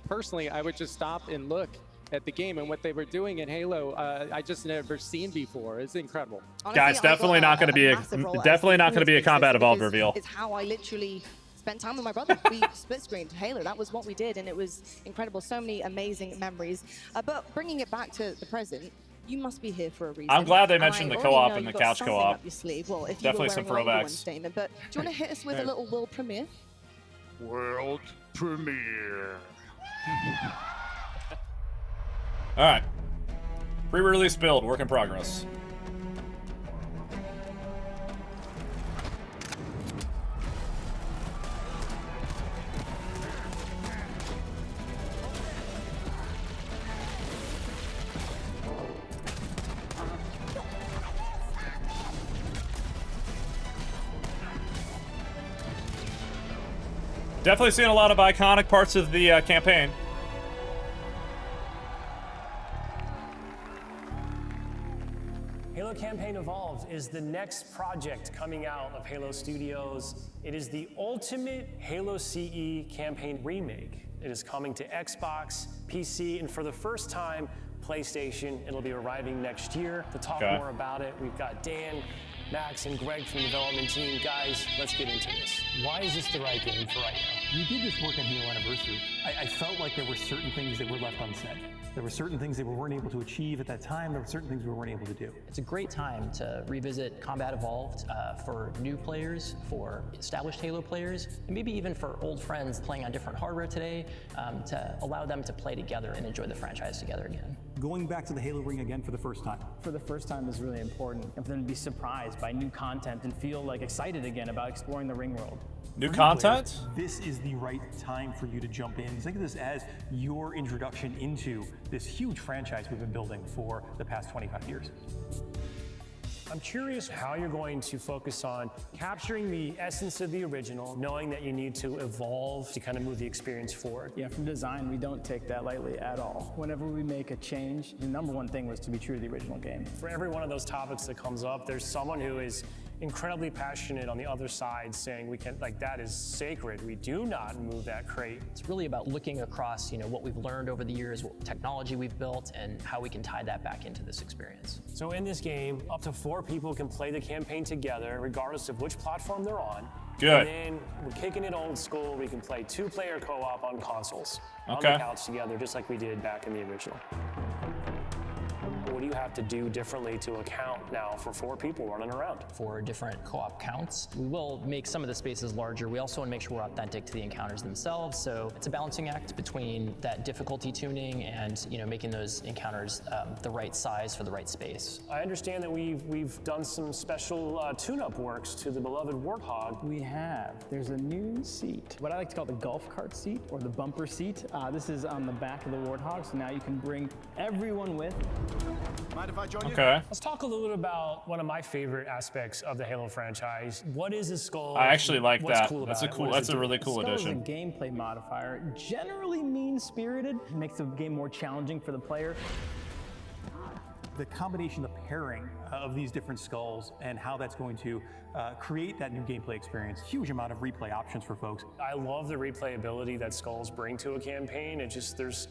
personally, I would just stop and look at the game and what they were doing in Halo. I just never seen before. It's incredible. Honestly, guys, definitely not going to be a Combat Evolved reveal. It's how I literally spent time with my brother. We split screened Halo. That was what we did, and it was incredible. So many amazing memories. But bringing it back to the present, you must be here for a reason. I'm glad they mentioned the co-op and the couch co-op. Up your sleeve. Well, if definitely you some were wearing throwbacks. Statement, but do you want to hit us with a little world premiere? World premiere. All right. Pre-release build, work in progress. Definitely seeing a lot of iconic parts of the campaign. Halo Campaign Evolved is the next project coming out of Halo Studios. It is the ultimate Halo CE campaign remake. It is coming to Xbox, PC, and for the first time, PlayStation. It'll be arriving next year. To talk more about it, we've got Dan, Max, and Greg from the development team. Guys, let's get into this. Why is this the right game for right now? We did this work on Halo Anniversary. I felt like there were certain things that were left unsaid. There were certain things that we weren't able to achieve at that time. There were certain things we weren't able to do. It's a great time to revisit Combat Evolved for new players, for established Halo players, and maybe even for old friends playing on different hardware today, to allow them to play together and enjoy the franchise together again. Going back to the Halo ring again for the first time. For the first time is really important, and for them to be surprised by new content and feel like excited again about exploring the ring world. New content? This is the right time for you to jump in. Think of this as your introduction into this huge franchise we've been building for the past 25 years. I'm curious how you're going to focus on capturing the essence of the original, knowing that you need to evolve to kind of move the experience forward. Yeah, from design, we don't take that lightly at all. Whenever we make a change, the number one thing was to be true to the original game. For every one of those topics that comes up, there's someone who is incredibly passionate on the other side saying we can, like, that is sacred. We do not move that crate. It's really about looking across, what we've learned over the years, what technology we've built, and how we can tie that back into this experience. So in this game, up to 4 people can play the campaign together, regardless of which platform they're on. Good. And then we're kicking it old school. We can play 2-player co-op on consoles. Okay. On the couch together, just like we did back in the original. What do you have to do differently to account now for 4 people running around? For different co-op counts, we will make some of the spaces larger. We also want to make sure we're authentic to the encounters themselves. So it's a balancing act between that difficulty tuning and making those encounters the right size for the right space. I understand that we've done some special tune-up works to the beloved Warthog. We have. There's a new seat, what I like to call the golf cart seat or the bumper seat. This is on the back of the Warthog, so now you can bring everyone with. Mind if I join you? Okay. Let's talk a little bit about one of my favorite aspects of the Halo franchise. What is a skull? I actually like What's that. Cool That's about a really cool Skull addition. is a gameplay modifier, generally mean-spirited. It makes the game more challenging for the player. The combination, the pairing of these different skulls and how that's going to create that new gameplay experience. Huge amount of replay options for folks. I love the replayability that skulls bring to a campaign. It just, there's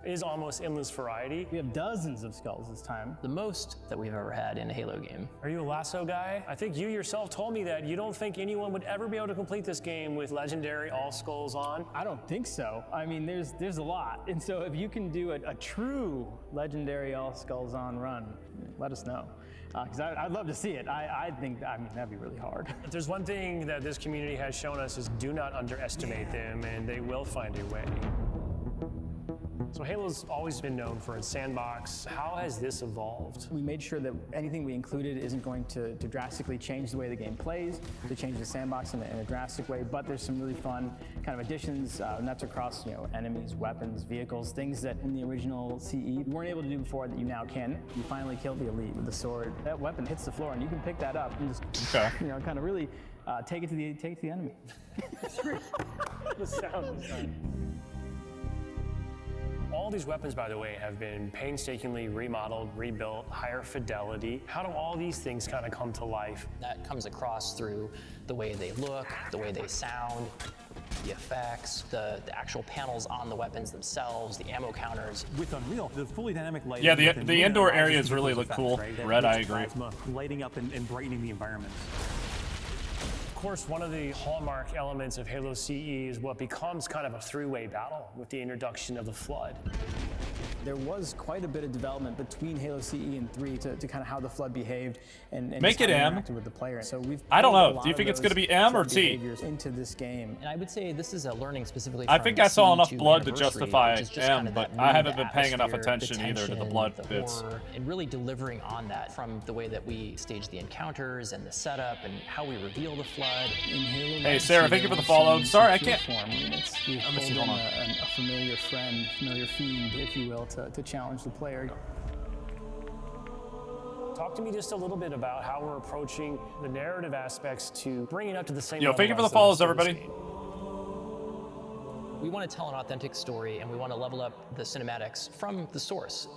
is almost endless variety. We have dozens of skulls this time. The most that we've ever had in a Halo game. Are you a lasso guy? I think you yourself told me that you don't think anyone would ever be able to complete this game with legendary all skulls on. I don't think so. I mean, there's a lot. And so if you can do a true legendary all skulls on run, let us know. Because I'd love to see it. I think, I mean, that'd be really hard. If there's one thing that this community has shown us is do not underestimate them, and they will find a way. So Halo's always been known for its sandbox. How has this evolved? We made sure that anything we included isn't going to drastically change the way the game plays, to change the sandbox in a drastic way, but there's some really fun kind of additions, and that's across, you know, enemies, weapons, vehicles, things that in the original CE you weren't able to do before that you now can. You finally kill the elite with the sword. That weapon hits the floor and you can pick that up and just, you know, kind of really take it to the enemy. The sound design. All these weapons, by the way, have been painstakingly remodeled, rebuilt, higher fidelity. How do all these things kind of come to life? That comes across through the way they look, the way they sound, the effects, the actual panels on the weapons themselves, the ammo counters. With Unreal, the fully dynamic lighting. Yeah, the indoor areas really look cool. Red, I agree. Lighting up and brightening the environment. Of course, one of the hallmark elements of Halo CE is what becomes kind of a three-way battle with the introduction of the Flood. There was quite a bit of development between Halo CE and 3 to kind of how the Flood behaved and make it M. With the player. So we've I don't know. Do you think it's going to be M or T? Into this game. And I would say this is a learning specifically. I think I saw enough blood to justify M, but I haven't been paying enough attention either to the blood bits. And really delivering on that from the way that we stage the encounters and the setup and how we reveal the Flood. Hey Sarah, thank you for the follow. Sorry, I can't. We've pulled in a familiar friend, familiar fiend, if you will, to challenge the player. Talk to me just a little bit about how we're approaching the narrative aspects to bring it up to the same level. Yo, thank you for the follows, everybody. We want to tell an authentic story, and we want to level up the cinematics from the source.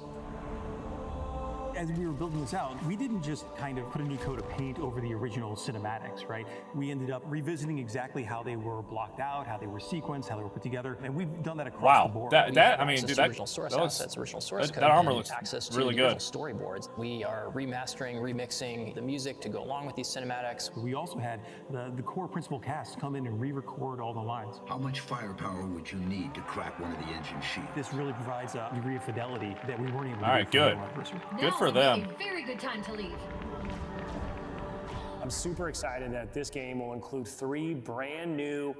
As we were building this out, we didn't just kind of put a new coat of paint over the original cinematics, right? We ended up revisiting exactly how they were blocked out, how they were sequenced, how they were put together, and we've done that across the board. That I mean, dude, original source assets, original source code, that armor looks access to really the good. Storyboards. We are remastering, remixing the music to go along with these cinematics. We also had the core principal cast come in and re-record all the lines. How much firepower would you need to crack one of the engine sheaths? This really provides a degree of fidelity that we weren't able to do. All right, good. Good for them. A very good time to leave. I'm super excited that this game will include 3 brand new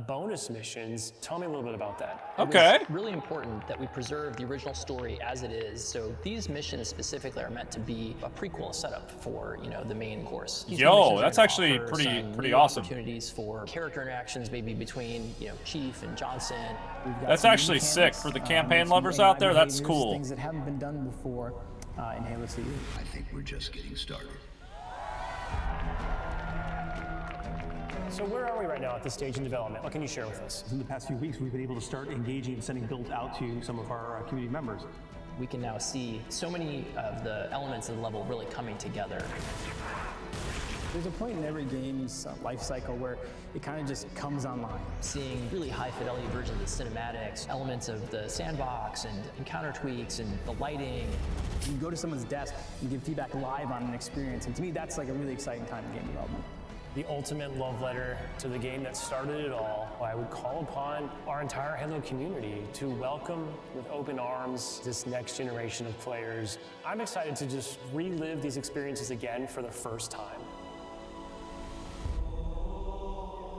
bonus missions. Tell me a little bit about that. Okay. It's really important that we preserve the original story as it is. So these missions specifically are meant to be a prequel setup for, you know, the main course. Yo, that's actually pretty awesome. Opportunities for character interactions, maybe between, you know, Chief and Johnson. That's actually sick for the campaign lovers out there. That's cool. Things that haven't been done before in Halo CE. I think we're just getting started. So where are we right now at this stage in development? What can you share with us? In the past few weeks, we've been able to start engaging and sending builds out to some of our community members. We can now see so many of the elements of the level really coming together. There's a point in every game's life cycle where it kind of just comes online. Seeing really high fidelity versions of cinematics, elements of the sandbox and encounter tweaks and the lighting. You go to someone's desk and give feedback live on an experience, and to me that's like a really exciting time in game development. The ultimate love letter to the game that started it all. I would call upon our entire Halo community to welcome with open arms this next generation of players. I'm excited to just relive these experiences again for the first time.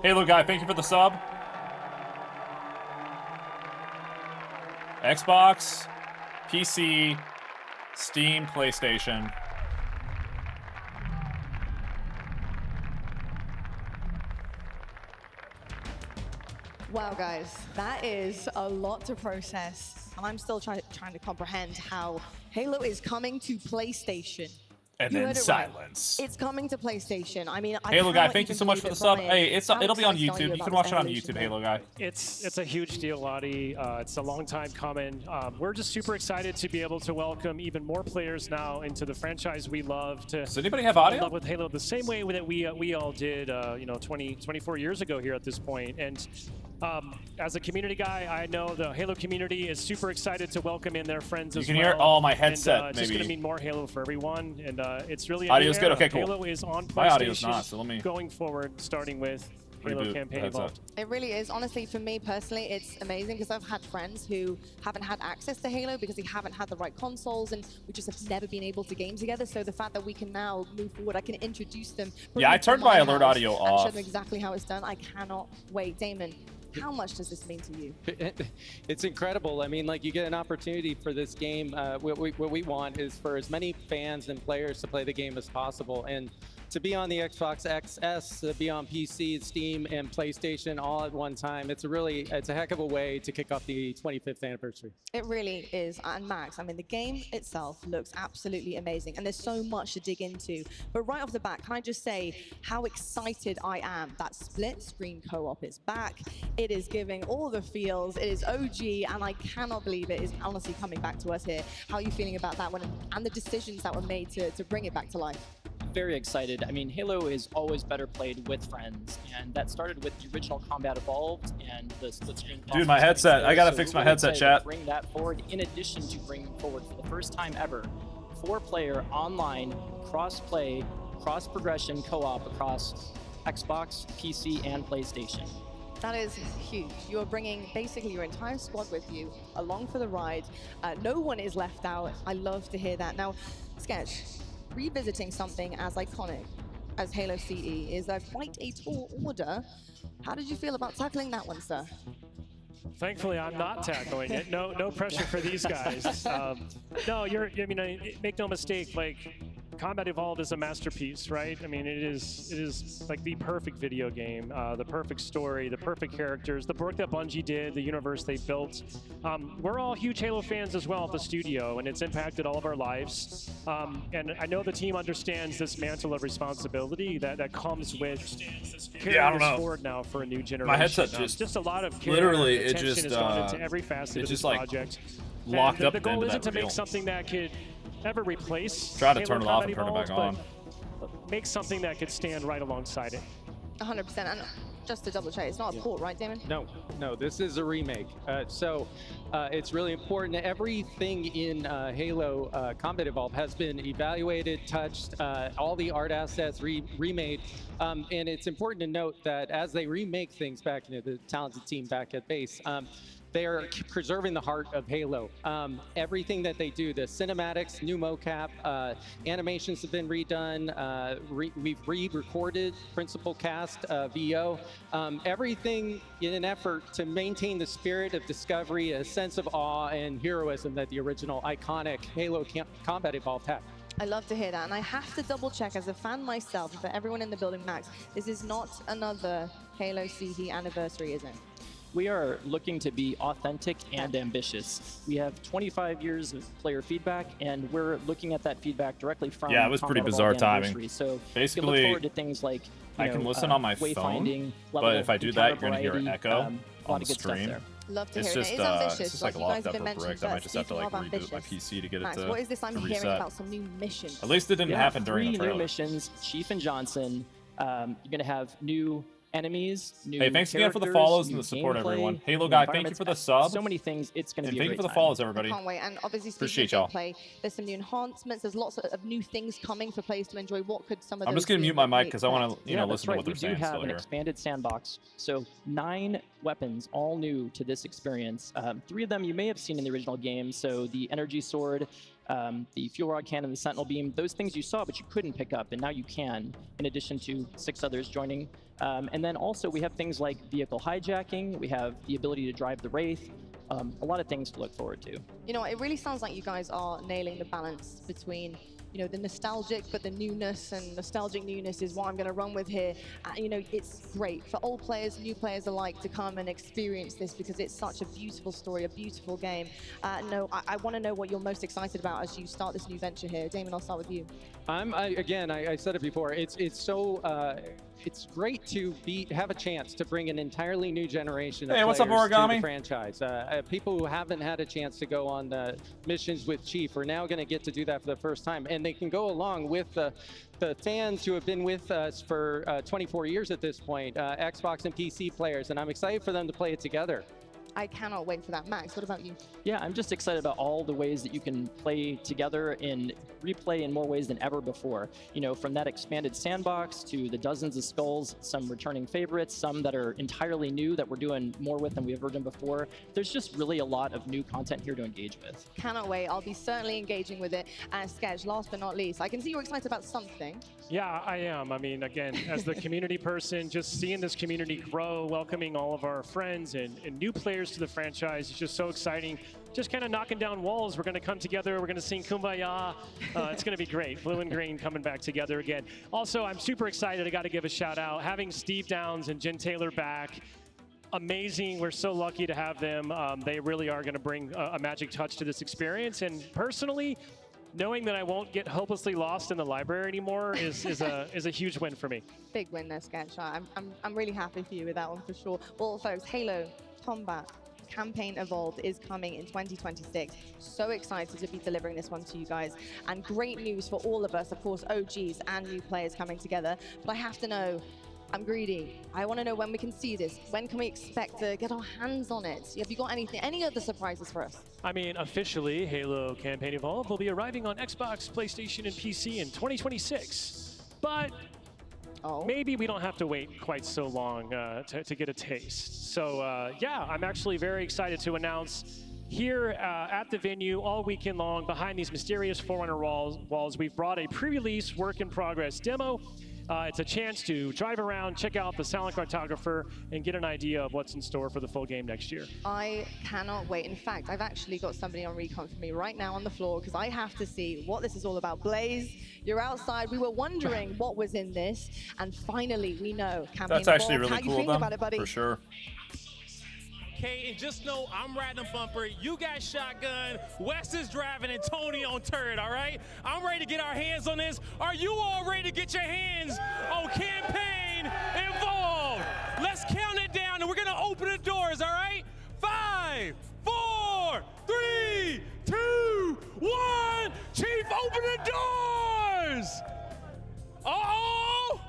Halo guy, thank you for the sub. Xbox, PC, Steam, PlayStation. Wow, guys, that is a lot to process. And I'm still trying to comprehend how Halo is coming to PlayStation. And You then heard it silence. Right. It's coming to PlayStation. I mean, Halo guy, thank you even so much believe for the it's sub. coming. Hey, it'll be on How excited are YouTube. You about can watch this it on evolution, YouTube, man? Halo guy. It's a huge deal, Lottie. It's a long time coming. We're just super excited to be able to welcome even more players now into the franchise we love. Does anybody have audio? Love with Halo the same way that we all did, 24 years ago here at this point. And As a community guy, I know the Halo community is super excited to welcome in their friends as well. You can hear my headset, and, just maybe. going to mean more Halo for everyone, and it's really Audio's good. Okay, cool. Halo is on My audio's PlayStation not, so let me going forward, starting with Halo reboot Campaign the headset. Evolved. It really is. Honestly, for me personally, it's amazing because I've had friends who haven't had access to Halo because they haven't had the right consoles, and we just have never been able to game together. So the fact that we can now move forward, I can introduce them. Yeah, I turned my alert audio and off. show them exactly how it's done. I cannot wait. Damon, how much does this mean to you? It's incredible. I mean, like, you get an opportunity for this game. What we want is for as many fans and players to play the game as possible. And to be on the Xbox XS, to be on PC, Steam, and PlayStation all at one time, it's a heck of a way to kick off the 25th anniversary. It really is. And Max, I mean, the game itself looks absolutely amazing, and there's so much to dig into. But right off the bat, can I just say how excited I am that split screen co-op is back. It is giving all the feels. It is OG, and I cannot believe it is honestly coming back to us here. How are you feeling about that one and the decisions that were made to bring it back to life? Very excited. I mean, Halo is always better played with friends, and that started with the original Combat Evolved and the split screen. Dude, my headset. I gotta fix my headset, chat. Bring that forward, in addition to bringing forward for the first time ever, 4-player online cross-play, cross-progression co-op across Xbox, PC, and PlayStation. That is huge. You are bringing basically your entire squad with you along for the ride. No one is left out. I love to hear that. Now, Sketch, revisiting something as iconic as Halo CE is quite a tall order. How did you feel about tackling that one, sir? Thankfully, I'm not tackling it. No pressure for these guys. No, make no mistake. Like, Combat Evolved is a masterpiece, right? I mean, it is like the perfect video game, the perfect story, the perfect characters, the work that Bungie did, the universe they built. We're all huge Halo fans as well at the studio, and it's impacted all of our lives. And I know the team understands this mantle of responsibility that comes with carrying us forward now for a new generation. My headset just a lot of care literally and attention has gone into every facet of this project. Locked up the goal into isn't that to make reveal. something that could ever replace Try to Halo turn it off Combat and turn it back Evolved, on. but make something that could stand right alongside it. 100%. And just to double check, it's not a port, right, Damon? No, this is a remake. So it's really important. Everything in Halo Combat Evolved has been evaluated, touched, all the art assets remade. And it's important to note that as they remake things back, the talented team back at base, they are preserving the heart of Halo. Everything that they do, the cinematics, new mocap, animations have been redone. We've re-recorded principal cast, VO. Everything in an effort to maintain the spirit of discovery, a sense of awe and heroism that the original iconic Halo Combat Evolved had. I love to hear that, and I have to double check as a fan myself, and for everyone in the building, Max, this is not another Halo CE anniversary, is it? We are looking to be authentic and ambitious. We have 25 years of player feedback, and we're looking at that feedback directly from Yeah, it was pretty bizarre timing. So basically, you can look forward to things like I can listen on my phone, but if I do that, you're gonna hear an echo on the stream. Love to It's hear just, it. It is ambitious. it's just like you guys locked have up been or mentioned, bricked. I might just have to speaking like of reboot my ambitious, PC to get Max, it to what is this I'm hearing reset. about some new missions? At least it didn't happen during the 3 new trailer. missions, Chief and Johnson. You're going to have new enemies, new Hey, thanks again for the characters, follows and new the support, gameplay, everyone. Halo new Guy, thank you environments, for the sub. So many things. It's going to And be a thank you great for the time. follows, everybody. I can't wait. And obviously, Appreciate speaking y'all. of gameplay, there's some new enhancements. There's lots of new things coming for players to enjoy. What could some of I'm those just gonna be mute and my what mic we because I want to, expect? you know, listen to what they're We saying do have still an here. expanded sandbox. So 9 weapons, all new to this experience. 3 of them you may have seen in the original game. So the energy sword, the fuel rod cannon, the sentinel beam, those things you saw but you couldn't pick up, and now you can, in addition to 6 others joining. And then also we have things like vehicle hijacking, we have the ability to drive the Wraith, a lot of things to look forward to. You know, it really sounds like you guys are nailing the balance between, you know, the nostalgic but the newness, and nostalgic newness is what I'm going to run with here. You know, it's great for old players, new players alike to come and experience this because it's such a beautiful story, a beautiful game. No, I want to know what you're most excited about as you start this new venture here. Damon, I'll start with you. Again, I said it before. It's so it's great to have a chance to bring an entirely new generation of Hey, what's up, players to Origami? the franchise. People who haven't had a chance to go on the missions with Chief are now going to get to do that for the first time, and they can go along with the fans who have been with us for 24 years at this point, Xbox and PC players, and I'm excited for them to play it together. I cannot wait for that. Max, what about you? Yeah, I'm just excited about all the ways that you can play together and replay in more ways than ever before. You know, from that expanded sandbox to the dozens of skulls, some returning favorites, some that are entirely new that we're doing more with than we've ever done before. There's just really a lot of new content here to engage with. Cannot wait. I'll be certainly engaging with it. And Sketch, last but not least, I can see you're excited about something. Yeah, I am. I mean, again, as the community person, just seeing this community grow, welcoming all of our friends and new players to the franchise is just so exciting. Just kind of knocking down walls. We're going to come together. We're going to sing Kumbaya. It's going to be great. Blue and green coming back together again. Also, I'm super excited. I got to give a shout out. Having Steve Downs and Jen Taylor back. Amazing. We're so lucky to have them. They really are going to bring a magic touch to this experience. And personally, knowing that I won't get hopelessly lost in the library anymore is a huge win for me. Big win there, Sketch. I'm really happy for you with that one for sure. Well, folks, Halo Combat Campaign Evolved is coming in 2026. So excited to be delivering this one to you guys. And great news for all of us, of course, OGs and new players coming together. But I have to know, I'm greedy. I want to know when we can see this. When can we expect to get our hands on it? Have you got any other surprises for us? I mean, officially, Halo Campaign Evolved will be arriving on Xbox, PlayStation, and PC in 2026. But maybe we don't have to wait quite so long to get a taste. So yeah, I'm actually very excited to announce here at the venue all weekend long, behind these mysterious Forerunner walls, we've brought a pre-release work-in-progress demo. It's a chance to drive around, check out the Silent Cartographer, and get an idea of what's in store for the full game next year. I cannot wait. In fact, I've actually got somebody on recon for me right now on the floor because I have to see what this is all about. Blaze, you're outside. We were wondering what was in this, and finally we know. Campaign That's actually Evolved. really How cool, you feeling about it, buddy? for sure. Okay, and just know I'm riding a bumper, you got shotgun, Wes is driving, and Tony on turret, all right? I'm ready to get our hands on this. Are you all ready to get your hands on Campaign Evolved? Let's count it down, and we're gonna open the doors, all right? 5, 4, 3, 2, 1. Chief, open the doors! Uh-oh!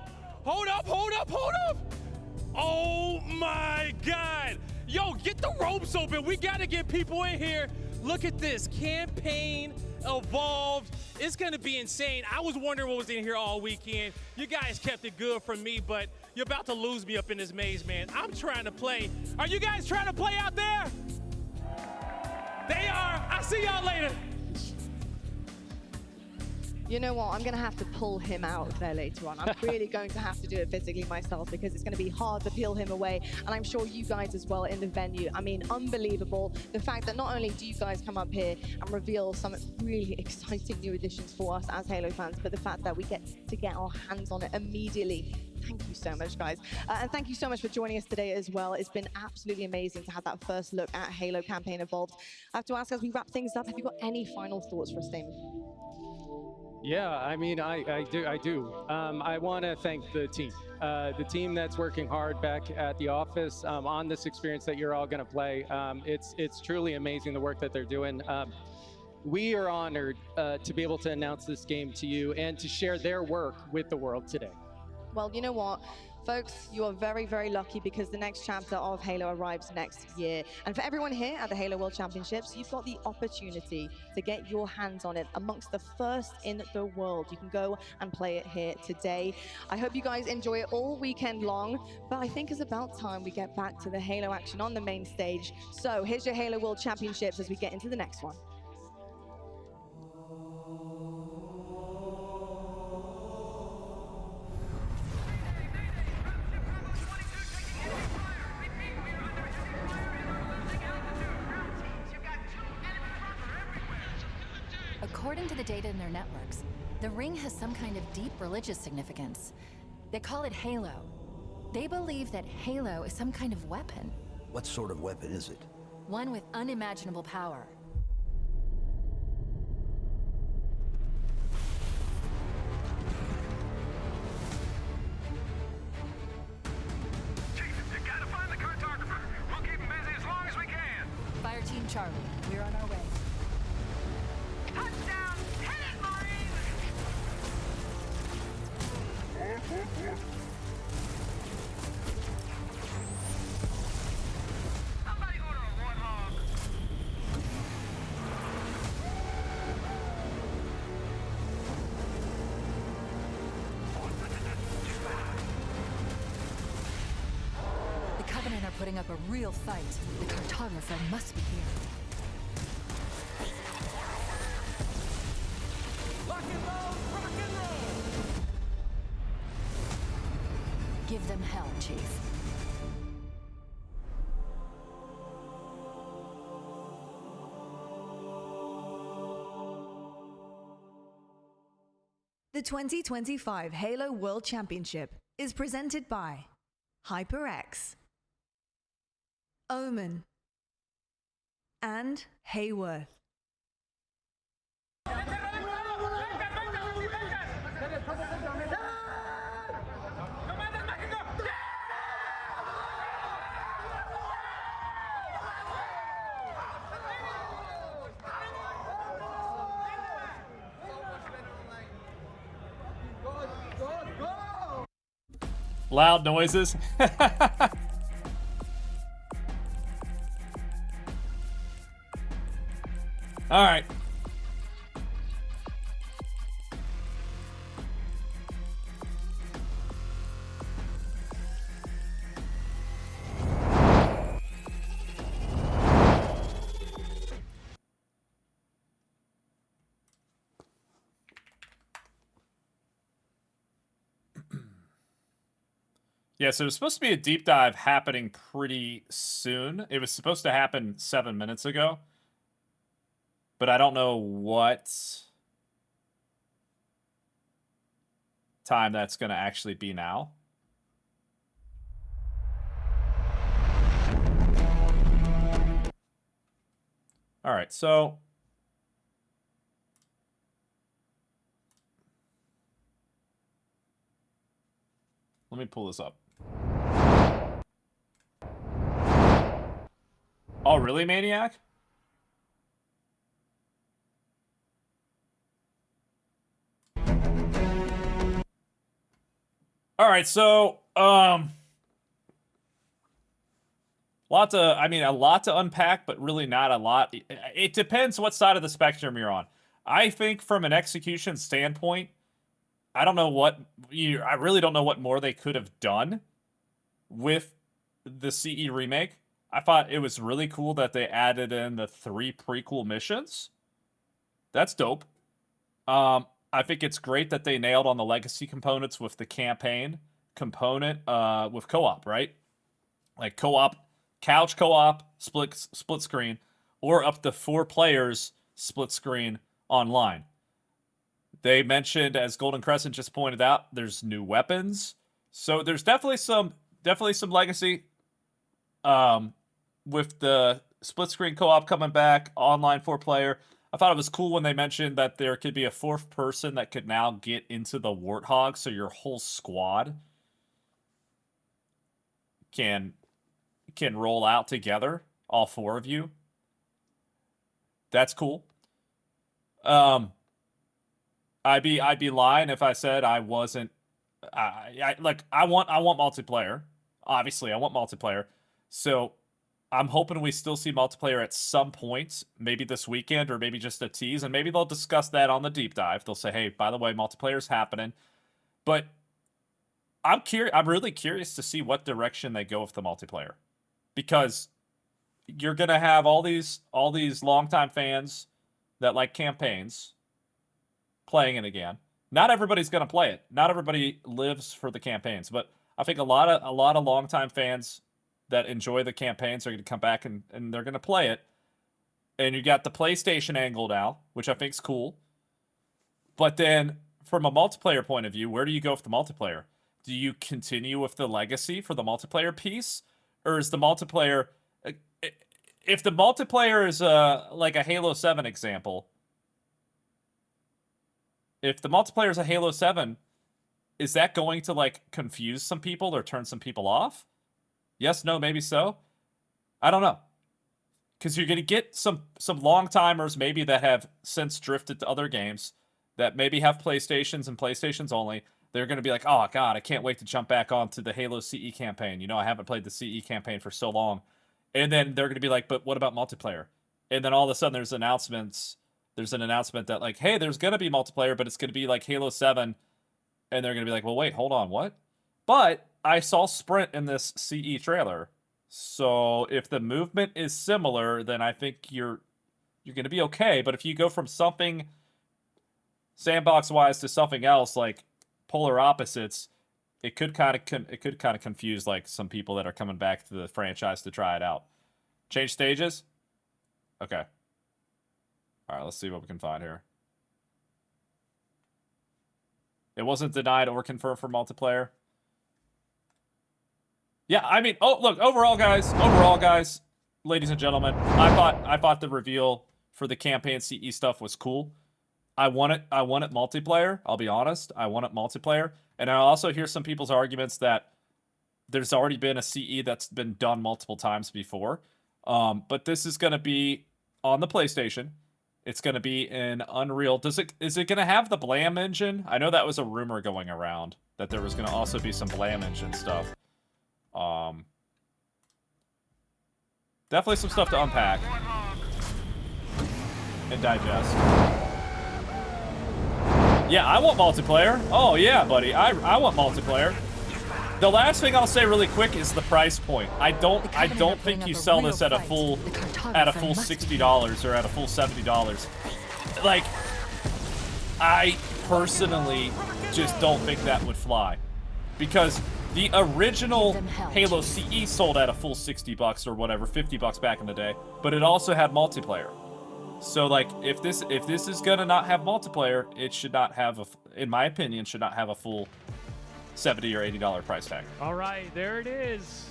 Hold up, hold up, hold up! Oh my God! Yo, get the ropes open. We gotta get people in here. Look at this, Campaign Evolved. It's gonna be insane. I was wondering what was in here all weekend. You guys kept it good from me, but you're about to lose me up in this maze, man. I'm trying to play. Are you guys trying to play out there? They are. I'll see y'all later. You know what? I'm going to have to pull him out of there later on. I'm really going to have to do it physically myself because it's going to be hard to peel him away. And I'm sure you guys as well in the venue. I mean, unbelievable. The fact that not only do you guys come up here and reveal some really exciting new additions for us as Halo fans, but the fact that we get to get our hands on it immediately. Thank you so much, guys. And thank you so much for joining us today as well. It's been absolutely amazing to have that first look at Halo Campaign Evolved. I have to ask, as we wrap things up, have you got any final thoughts for us, Damon? Yeah, I mean, I do. I want to thank the team that's working hard back at the office on this experience that you're all going to play. It's truly amazing the work that they're doing. We are honored to be able to announce this game to you and to share their work with the world today. Well, you know what? Folks, you are very, very lucky because the next chapter of Halo arrives next year. And for everyone here at the Halo World Championships, you've got the opportunity to get your hands on it amongst the first in the world. You can go and play it here today. I hope you guys enjoy it all weekend long, but I think it's about time we get back to the Halo action on the main stage. So here's your Halo World Championships as we get into the next one. According to the data in their networks, the ring has some kind of deep religious significance. They call it Halo. They believe that Halo is some kind of weapon. What sort of weapon is it? One with unimaginable power. Charlie. We're on our way. Touchdown! Hit it, Marines! Somebody order a warthog. The Covenant are putting up a real fight. The cartographer must be here. Rock and roll! Rock and roll! Give them hell, Chief. The 2025 Halo World Championship is presented by HyperX, Omen, and Hayworth. Loud noises. All right. Yeah, so it was supposed to be a deep dive happening pretty soon. It was supposed to happen 7 minutes ago. But I don't know what time that's going to actually be now. All right, so let me pull this up. Oh, really, Maniac? All right, so a lot to unpack, but really not a lot. It depends what side of the spectrum you're on. I think from an execution standpoint, I really don't know what more they could have done with the CE remake. I thought it was really cool that they added in the 3 prequel missions. That's dope. I think it's great that they nailed on the legacy components with the campaign component with co-op, right? Like co-op, couch co-op, split screen, or up to 4 players split screen online. They mentioned, as Golden Crescent just pointed out, there's new weapons. So there's definitely some legacy with the split screen co-op coming back, online 4-player. I thought it was cool when they mentioned that there could be a 4th person that could now get into the Warthog, so your whole squad can roll out together, all 4 of you. That's cool. I'd be lying if I said I wasn't. I want multiplayer. Obviously, I want multiplayer. So I'm hoping we still see multiplayer at some point, maybe this weekend or maybe just a tease, and maybe they'll discuss that on the deep dive. They'll say, "Hey, by the way, multiplayer's happening." But I'm really curious to see what direction they go with the multiplayer, because you're gonna have all these longtime fans that like campaigns playing it again. Not everybody's going to play it. Not everybody lives for the campaigns, but I think a lot of longtime fans that enjoy the campaigns are going to come back and they're going to play it. And you got the PlayStation angle now, which I think is cool. But then from a multiplayer point of view, where do you go with the multiplayer? Do you continue with the legacy for the multiplayer piece, or is the multiplayer, if the multiplayer is like a Halo 7 example, if the multiplayer is a Halo 7, is that going to like confuse some people or turn some people off? Yes, no, maybe so. I don't know. because you're going to get some long timers maybe that have since drifted to other games that maybe have PlayStations and PlayStations only. They're going to be like, oh god, I can't wait to jump back onto the Halo CE campaign. You know, I haven't played the CE campaign for so long. And then they're going to be like, but what about multiplayer? And then all of a sudden there's an announcement that like, hey, there's going to be multiplayer, but it's going to be like Halo 7. And they're going to be like, well, wait, hold on, what? But I saw Sprint in this CE trailer. So if the movement is similar, then I think you're going to be okay. But if you go from something sandbox-wise to something else, like polar opposites, it could kind of confuse like some people that are coming back to the franchise to try it out. Change stages? Okay. All right, let's see what we can find here. It wasn't denied or confirmed for multiplayer. Yeah, I mean, oh look, overall guys, ladies and gentlemen, I thought the reveal for the campaign CE stuff was cool. I want it multiplayer. I'll be honest. I want it multiplayer. And I also hear some people's arguments that there's already been a CE that's been done multiple times before. But this is going to be on the PlayStation. It's going to be in Unreal. Is it going to have the Blam engine? I know that was a rumor going around that there was going to also be some Blam engine stuff. Definitely some stuff to unpack and digest. Yeah, I want multiplayer. Oh yeah, buddy. I want multiplayer. The last thing I'll say really quick is the price point. I don't think you sell this at a full $60 or at a full $70. Like, I personally just don't think that would fly. Because the original Halo CE sold at a full $60 or whatever, $50 back in the day, but it also had multiplayer. So like, if this is gonna not have multiplayer, it should not have in my opinion, should not have a full $70 or $80 price tag. All right, there it is,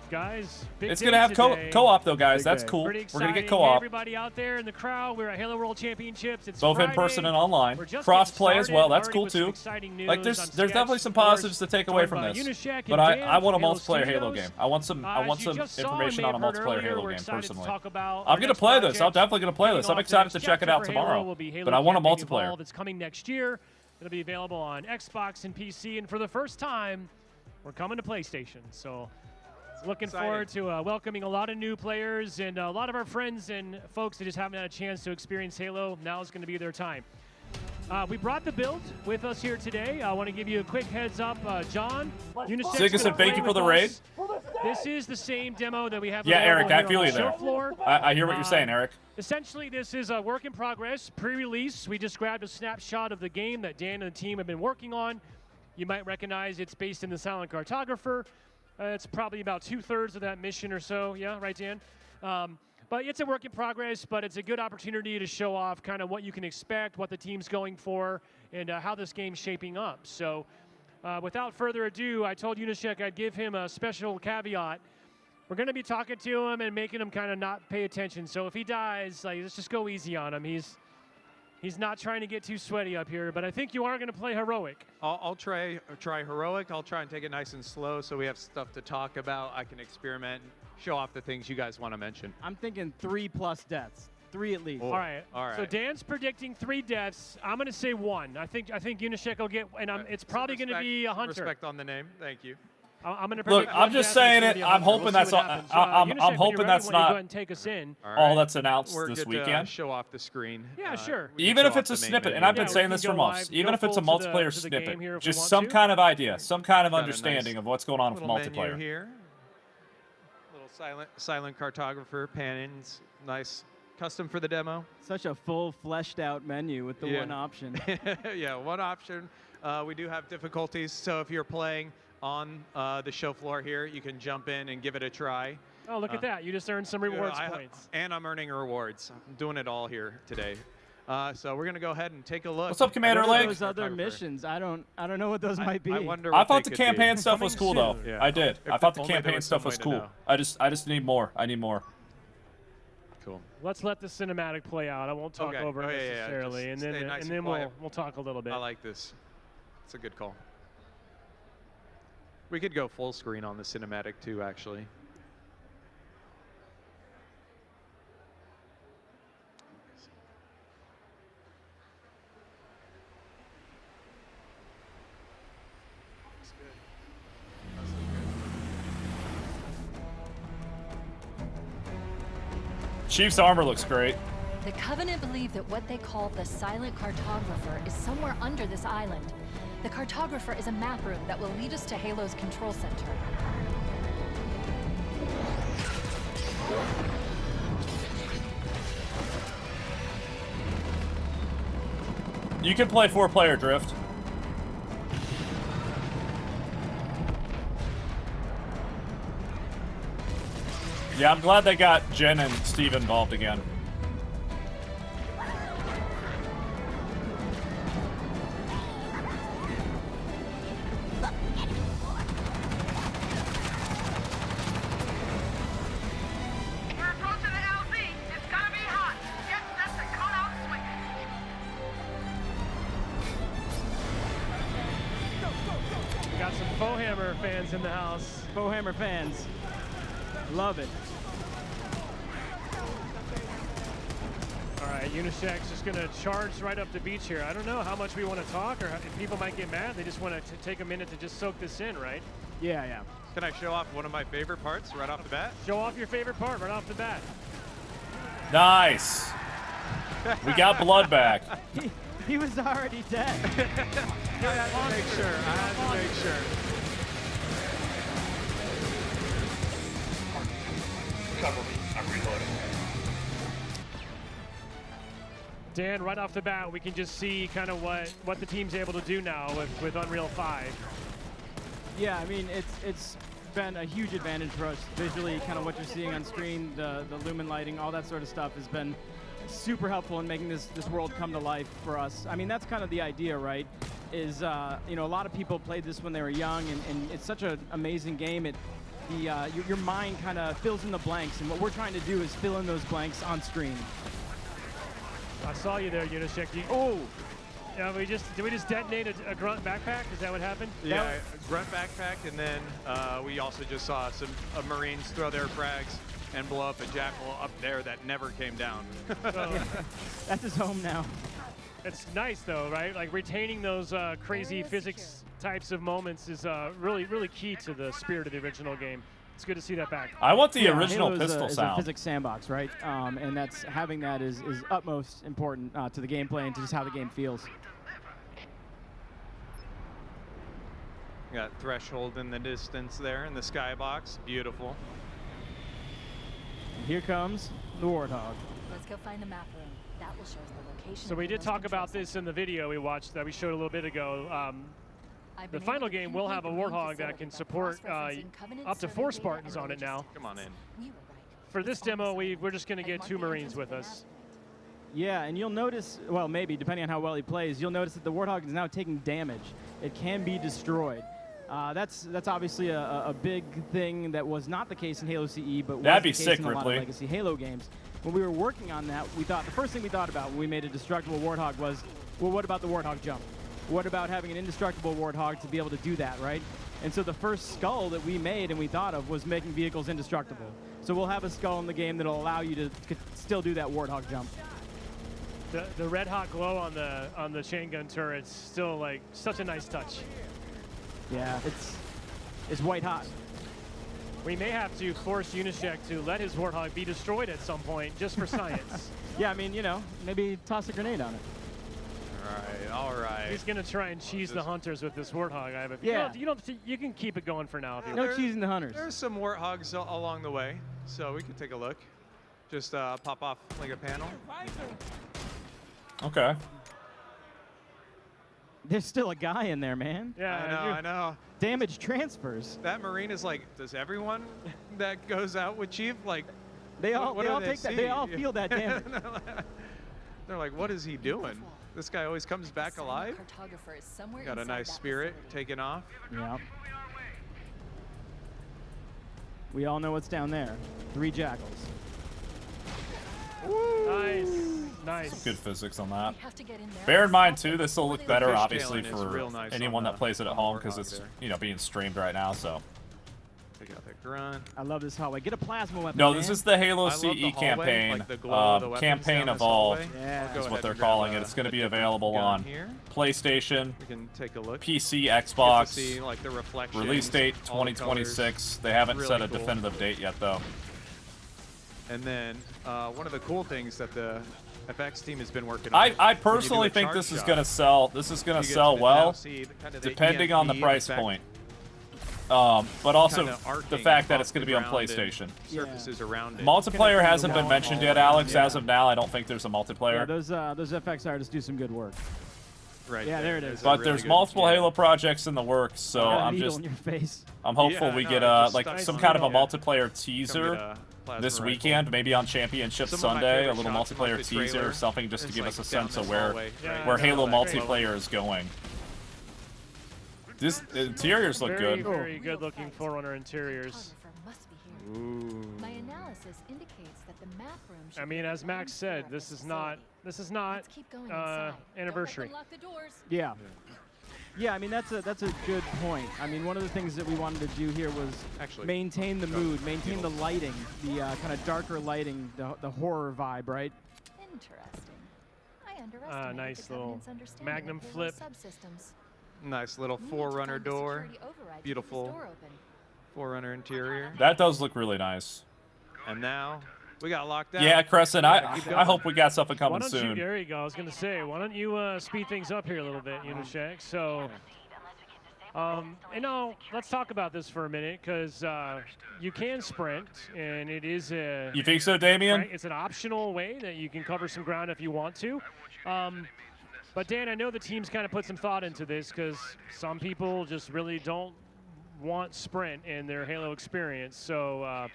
guys. It's gonna have co-op though, guys. That's cool. We're gonna get co-op. Hey, everybody out there in the crowd, we're at Halo World Championships. It's both Friday. in person and online. Cross-play as well. That's cool too. Like there's definitely some positives to take away from this. But I want a multiplayer Halo game. I want some information on a multiplayer Halo game personally. I'm gonna play this. I'm definitely gonna play this. I'm excited to check it out tomorrow. But I want a multiplayer. It's coming next year. It'll be available on Xbox and PC, and for the first time, we're coming to PlayStation. So looking forward to welcoming a lot of new players and a lot of our friends and folks that just haven't had a chance to experience Halo. Now is going to be their time. We brought the build with us here today. I want to give you a quick heads up. John, Sigerson, thank you for the raid. This is the same demo that we have. Yeah, Eric, I feel you there. Floor. I hear what you're saying, Eric. Essentially, this is a work in progress, pre-release. We just grabbed a snapshot of the game that Dan and the team have been working on. You might recognize it's based in the Silent Cartographer. It's probably about 2/3 of that mission or so. Yeah, right, Dan? But it's a work in progress, but it's a good opportunity to show off kind of what you can expect, what the team's going for, and how this game's shaping up. So without further ado, I told Unyshek I'd give him a special caveat. We're going to be talking to him and making him kind of not pay attention. So if he dies, like, let's just go easy on him. He's not trying to get too sweaty up here, but I think you are going to play heroic. I'll try heroic. I'll try and take it nice and slow so we have stuff to talk about. I can experiment, show off the things you guys want to mention. I'm thinking 3+ deaths. 3 at least. Oh. All right. So Dan's predicting 3 deaths. I'm going to say 1. I think Unyshek will get, and it's probably going to be a hunter. Respect on the name. Thank you. I'm going to look. I'm just saying it. I'm hoping that's all. I'm hoping that's not go ahead and take us in. All that's announced We're this good weekend. To show off the screen. Yeah, sure. Even if it's a snippet, and I've been saying this for months, even if it's a multiplayer snippet, just some kind of idea, some kind of understanding of what's going on with multiplayer. Menu here. Little silent cartographer pannings, nice, custom for the demo. Such a full, fleshed out menu with the one option. Yeah, one option. We do have difficulties, so if you're playing on the show floor here, you can jump in and give it a try. Oh, look at that. You just earned some rewards points. And I'm earning rewards. I'm doing it all here today. So we're going to go ahead and take a look. What's up, Commander What are Lake? those other missions? I don't know what those might be. I thought the campaign stuff was cool, though. Yeah. I did. I thought the campaign stuff was cool. I just need more. I need more. Cool. Let's let the cinematic play out. I won't talk over it necessarily, and then we'll talk a little bit. I like this. It's a good call. We could go full screen on the cinematic too, actually. Chief's armor looks great. The Covenant believe that what they call the Silent Cartographer is somewhere under this island. The Cartographer is a map room that will lead us to Halo's control center. You can play 4-player drift. Yeah, I'm glad they got Jen and Steve involved again. We're approaching the LZ. It's gonna be hot. Get set to cut out swing. We got some Fohammer fans in the house. Fohammer fans. Love it. All right, Unishack's just going to charge right up the beach here. I don't know how much we want to talk, or if people might get mad. They just want to take a minute to just soak this in, right? Yeah, yeah. Can I show off one of my favorite parts right off the bat? Show off your favorite part right off the bat. Nice. We got blood back. He was already dead. I had to make sure. I had to make sure. Cover me. I'm reloading. Dan, right off the bat, we can just see kind of what the team's able to do now with Unreal 5. Yeah, I mean, it's been a huge advantage for us visually. Kind of what you're seeing on screen, the lumen lighting, all that sort of stuff has been super helpful in making this world come to life for us. I mean, that's kind of the idea, right? Is you know, a lot of people played this when they were young, and it's such an amazing game. Your mind kind of fills in the blanks, and what we're trying to do is fill in those blanks on screen. I saw you there, Unishack. Oh! Yeah, did we just detonate a grunt backpack? Is that what happened? Yeah, a grunt backpack, and then we also just saw some Marines throw their frags and blow up a jackal up there that never came down. That's his home now. It's nice though, right? Like retaining those crazy physics types of moments is really, really key to the spirit of the original game. It's good to see that back. I want the original Halo pistol is sound. a physics sandbox, right? And that's having that is utmost important to the gameplay and to just how the game feels. Got Threshold in the distance there in the skybox. Beautiful. And here comes the Warthog. Let's go find the map room. That will show us the location. So we did talk about this in the video we watched that we showed a little bit ago. The final game will have a Warthog that can support up to 4 Spartans on it now. Come on in. For this demo, we're just going to get 2 Marines with us. Yeah, and you'll notice, well, maybe, depending on how well he plays, you'll notice that the Warthog is now taking damage. It can be destroyed. That's obviously a big thing that was not the case in Halo CE, but was the case in a lot of legacy Halo games. When we were working on that, the first thing we thought about when we made a destructible Warthog was, well, what about the Warthog jump? What about having an indestructible Warthog to be able to do that, right? And so the first skull that we made and we thought of was making vehicles indestructible. So we'll have a skull in the game that'll allow you to still do that Warthog jump. The red hot glow on the chain gun turret's still like such a nice touch. Yeah, it's white hot. We may have to force Unishack to let his Warthog be destroyed at some point, just for science. Yeah, I mean, you know, maybe toss a grenade on it. All right. He's gonna try and cheese the hunters with this Warthog. I have a Yeah. You can keep it going for now if you No want. cheesing the hunters. There's some Warthogs along the way, so we can take a look. Just pop off like a panel. Okay. There's still a guy in there, man. Yeah, I know. Damage transfers. That Marine is like, does everyone that goes out with Chief like? They all what they do all take that. They see? all feel that damage. They're like, what is he doing? This guy always comes back alive. Cartographer is somewhere Got a inside nice that spirit facility. taking off. Yeah. We all know what's down there. 3 jackals. Nice, nice. Good physics on that. We have to get in there. Bear in mind too, this will look better fish obviously tailing is for real nice anyone on that plays it at on home because Warthog it's there. being streamed right now. So. Take out that grunt. I love this hallway. Get a plasma weapon. No, man. this is the Halo I love the CE hallway, campaign. like the glow of the weapons Campaign down this Evolved hallway. Yeah. I'll go is ahead what they're and grab calling it. It's going to be available gun on here. PlayStation, We can take a look. PC, Get to Xbox. see, like, the reflections, Release date all the 2026. colors. They haven't Really set a cool. definitive date yet though. And then one of the cool things that the FX team has been working on. I personally think this is going to sell. This is going to sell well, depending on the price point. But also the fact that it's going to be on PlayStation. Surfaces around it. Multiplayer hasn't been mentioned yet, Alex. As of now, I don't think there's a multiplayer. Yeah, those FX artists do some good work. Right. Yeah, there it is. But there's multiple Halo projects in the works, so I'm just. In your face. I'm hopeful we get like some kind of a multiplayer teaser this weekend, maybe on Championship Sunday, a little multiplayer teaser or something, just to give us a sense of where Halo multiplayer is going. The interiors look good. Very good looking Forerunner interiors. My analysis indicates that the map room should I mean, as Max said, this is not anniversary. Yeah. Yeah, I mean that's a good point. I mean, one of the things that we wanted to do here was maintain the mood, maintain the lighting, the kind of darker lighting, the horror vibe, right? Interesting. I underestimated Nice the little government's understanding Magnum of Halo flip. subsystems. Nice little Forerunner door. Beautiful Forerunner interior. That does look really nice. And now we got locked down. Yeah, Crescent, I hope we got something coming Why don't soon. You, there you go. I was going to say, why don't you speed things up here a little bit, Unoshek? So, let's talk about this for a minute, because you can sprint, and it is a... You think so, Damien? Right? It's an optional way that you can cover some ground if you want to. But Dan, I know the team's kind of put some thought into this, because some people just really don't want sprint in their Halo experience. So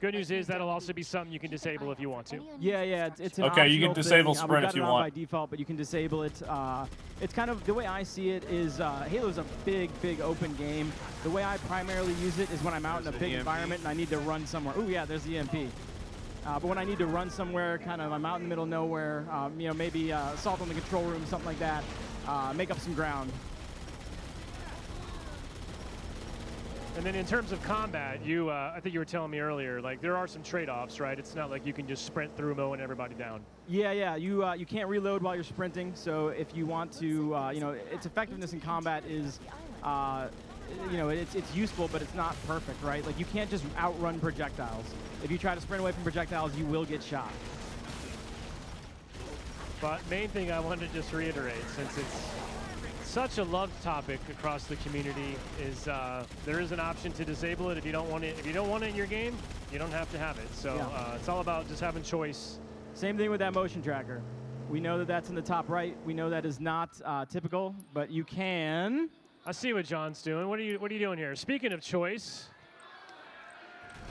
good news is that'll also be something you can disable if you want to. Yeah, it's an okay. You can disable thing. sprint if you want. By default, but you can disable it. It's kind of the way I see it is Halo's a big open game. The way I primarily use it is when I'm out in a big environment and I need to run somewhere. Oh yeah, there's the EMP. But when I need to run somewhere, kind of, I'm out in the middle of nowhere, maybe assault on the control room, something like that, make up some ground. And then in terms of combat, I think you were telling me earlier, like there are some trade-offs, right? It's not like you can just sprint through mowing everybody down. Yeah, you can't reload while you're sprinting. So if you want to, its effectiveness in combat is, it's useful, but it's not perfect, right? Like you can't just outrun projectiles. If you try to sprint away from projectiles, you will get shot. But main thing I wanted to just reiterate, since it's such a loved topic across the community, is there is an option to disable it if you don't want it. If you don't want it in your game, you don't have to have it. So it's all about just having choice. Same thing with that motion tracker. We know that that's in the top right. We know that is not typical, but you can. I see what John's doing. What are you doing here? Speaking of choice,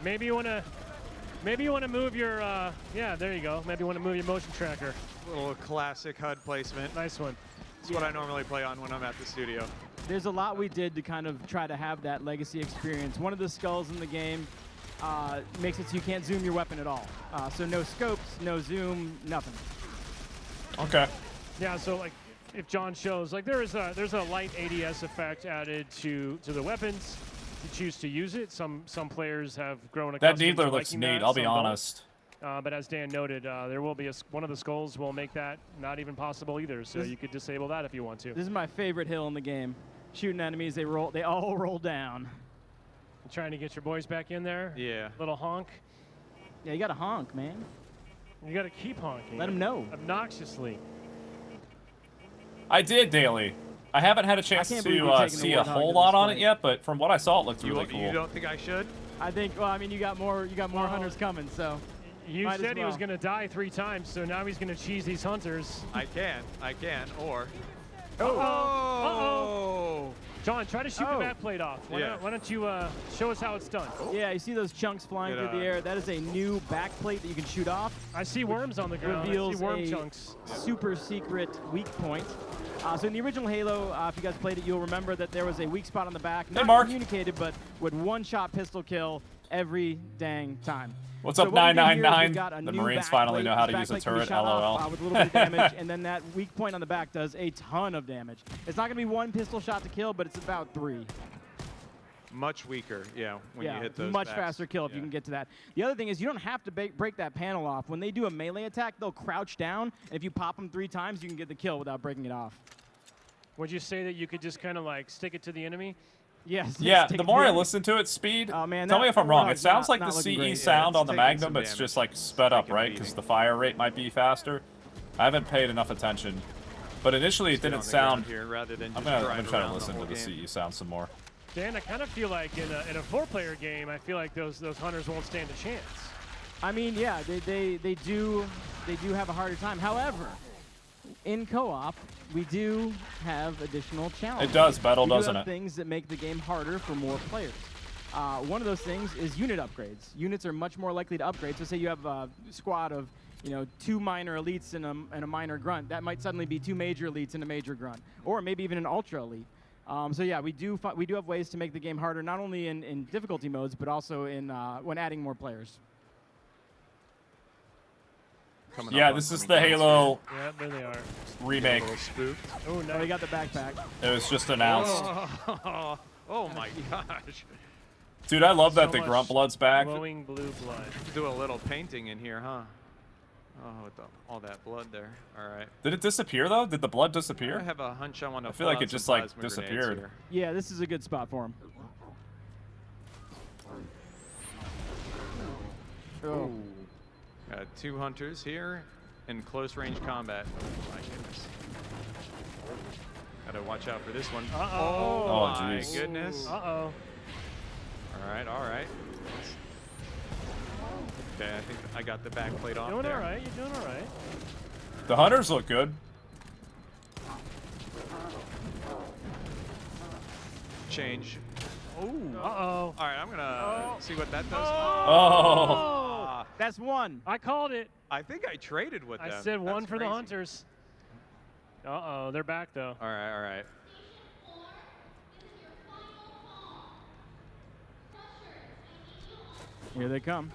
maybe you want to move your yeah, there you go. Maybe you want to move your motion tracker. A little classic HUD placement. Nice one. It's what I normally play on when I'm at the studio. There's a lot we did to kind of try to have that legacy experience. One of the skulls in the game makes it so you can't zoom your weapon at all. So no scopes, no zoom, nothing. Okay. Yeah, so like if John shows, like there's a light ADS effect added to the weapons. If you choose to use it, some players have grown accustomed That Needler to looks liking neat, that, I'll be some don't. honest. But as Dan noted, there will be one of the skulls will make that not even possible either. So you could disable that if you want to. This is my favorite hill in the game. Shooting enemies, they all roll down. You trying to get your boys back in there? Yeah. Little honk. Yeah, you got to honk, man. You got to keep honking. Let them know. Obnoxiously. I did, Daily. I haven't had a chance to see a whole lot on it yet, but from what I saw, it looked really cool. You don't think I should? I think. Well, I mean, you got more hunters coming, so. You said he was going to die 3 times, so now he's going to cheese these hunters. I can, or... Uh-oh! John, try to shoot the back plate off. Why don't you show us how it's done? Yeah, you see those chunks flying through the air? That is a new back plate that you can shoot off. I see worms on the ground. Reveals I see worm a chunks. super secret weak point. So in the original Halo, if you guys played it, you'll remember that there was a weak spot on the back. Not communicated, but would one-shot pistol kill every dang time. What's up, 999? The Marines finally know how to use a turret, LOL. With a little bit of damage, and then that weak point on the back does a ton of damage. It's not going to be 1 pistol shot to kill, but it's about 3. Much weaker, when you hit those much backs. faster kill if you can get to that. The other thing is you don't have to break that panel off. When they do a melee attack, they'll crouch down, and if you pop them 3 times, you can get the kill without breaking it off. Would you say that you could just kind of like stick it to the enemy? Yes. Yeah, take the more I damage. listen to it, Speed, Oh, man, tell me if I'm wrong. It Warthog's sounds like not the looking CE great. sound on the taking Magnum, some but it's damage. just like sped up, Taking a right? Because beating. the fire rate might be faster. I haven't paid enough attention. But initially it Stay didn't on the ground sound... here rather than I'm just gonna drive try to around listen the to the whole game. CE sound some more. Dan, I kind of feel like in a four-player game, I feel like those hunters won't stand a chance. I mean, yeah, they do have a harder time. However, in co-op, we do have additional challenges. It does, Battle, we do doesn't have it? things that make the game harder for more players. One of those things is unit upgrades. Units are much more likely to upgrade. So say you have a squad of 2 minor elites and a minor grunt. That might suddenly be 2 major elites and a major grunt, or maybe even an ultra elite. So yeah, we do have ways to make the game harder, not only in difficulty modes, but also in when adding more players. Yeah, this is the Halo Yeah, there they are. remake. Oh, no. Oh, we got the backpack. It was just announced. Oh my gosh. Dude, I love that So the much Grunt Blood's back. Glowing blue blood. Do a little painting in here, huh? Oh, with all that blood there. All right. Did it disappear, though? Did the blood disappear? I have a hunch I want to. I feel like it just, like, disappeared. Yeah, this is a good spot for him. Oh. Got 2 hunters here in close range combat. Oh my goodness. Gotta watch out for this one. Uh-oh. Oh, Oh, my jeez. goodness. Uh-oh. All right, all right. Okay, I think I got the back plate off Doing there. all right. You're doing all right. The Hunters look good. Change. Oh. Uh-oh. All right, I'm gonna see what that does. Oh. That's 1. I called it. I think I traded with them. I said 1 That's for the crazy. hunters. Uh-oh, they're back, though. All right, all right. Here they come.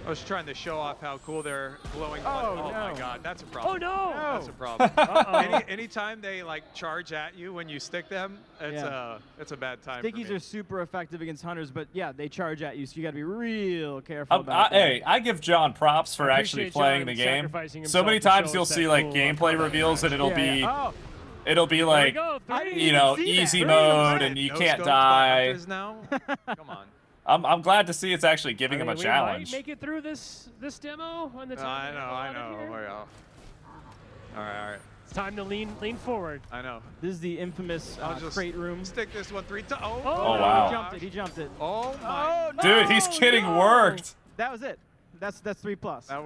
I was trying to show off how cool their glowing Oh, blood. Oh my no. God, that's a problem. Oh, no. That's a problem. Uh-oh. Anytime they like charge at you when you stick them, it's a bad time. for Stickies me. are super effective against hunters, but yeah, they charge at you, so you got to be real careful about that. Hey, I give John props for I actually appreciate playing John the game. sacrificing So many himself to times show you'll us see that like cool gameplay reveals and it'll be Oh, it'll be There we like go. I didn't you even know see that. easy There mode and you No can't scopes by die. hunters now? Come on. I'm glad to see it's actually giving him a we challenge. might make it through this demo on the I time. know. Here. All right. It's time to lean forward. I know. This is the infamous I'll just crate room. Stick this one 3 times. Oh, wow. He jumped it. Oh my. Dude, he's getting worked. That was it. That's 3+. That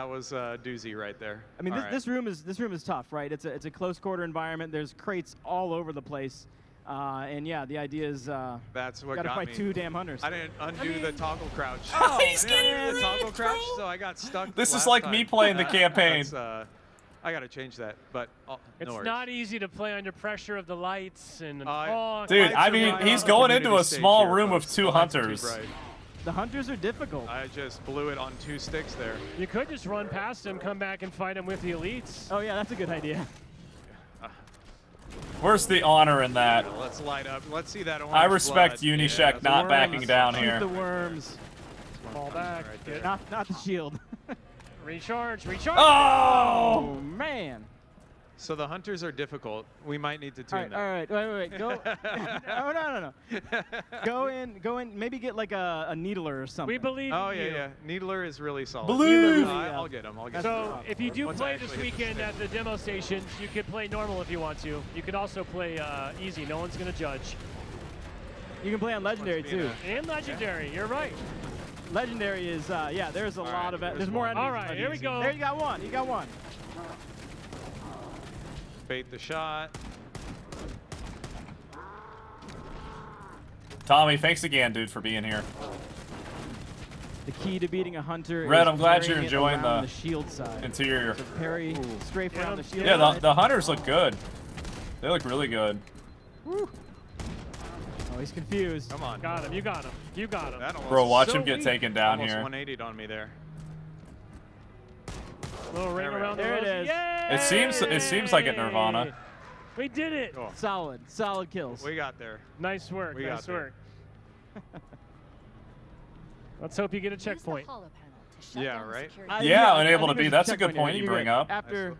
was doozy right there. I mean, All this room is tough, right? It's a close quarter environment. There's crates all over the place, and yeah, the idea is That's what gotta got fight me. 2 damn hunters. I didn't undo the toggle crouch. Oh, he's I didn't getting undo the toggle wrecked, crouch, bro. so I got stuck. This is last like time. me playing the campaign. I gotta change that, but no It's worries. not easy to play under pressure of the lights and Dude, I mean, he's going into a small room of 2 hunters. The hunters are difficult. I just blew it on 2 sticks there. You could just run past him, come back and fight him with the elites. Oh yeah, that's a good idea. Where's the honor in that? Let's light up. Let's see that orange I respect blood. Unishek Yeah, not the backing worms. down Shoot here. the worms. Fall back. Right there. Not the shield. Recharge. Oh! Oh man. So the hunters are difficult. We might need to tune All right, wait. Go. Oh no. Go in. Maybe get like a needler or something. We believe Oh in yeah, you. yeah. Needler is really solid. Blue. I'll get him. So if you do Once I play actually this hit the weekend stick. at the demo station, you could play normal if you want to. You could also play easy. No one's going to judge. You can play on legendary Must be too. And legendary. You're right. Legendary is yeah. There's a lot of there's there's more one. enemies. All right, on here we easy. go. There you got one. You got one. Bait the shot. Tommy, thanks again, dude, for being here. The key to beating a hunter Red, is I'm glad you're parrying it enjoying around the shield side. Interior. So parry, strafe around the shield Yeah, side. the hunters look good. They look really good. Woo. Oh, he's confused. Come on. Got him. You got him. You got him. That almost- Bro, watch So him get weak. taken down almost here. 180'd on me there. Little ring There we around go. the There it rosy. is. It seems like at Nirvana. We did it. Cool. Solid kills. We got there. Nice work. We got Nice there. work. Let's hope you get a Use the checkpoint. hollow panel to shut Yeah, down the right? security. Yeah, I unable think to be. there's That's a good checkpoint here. point you You're bring good. up. After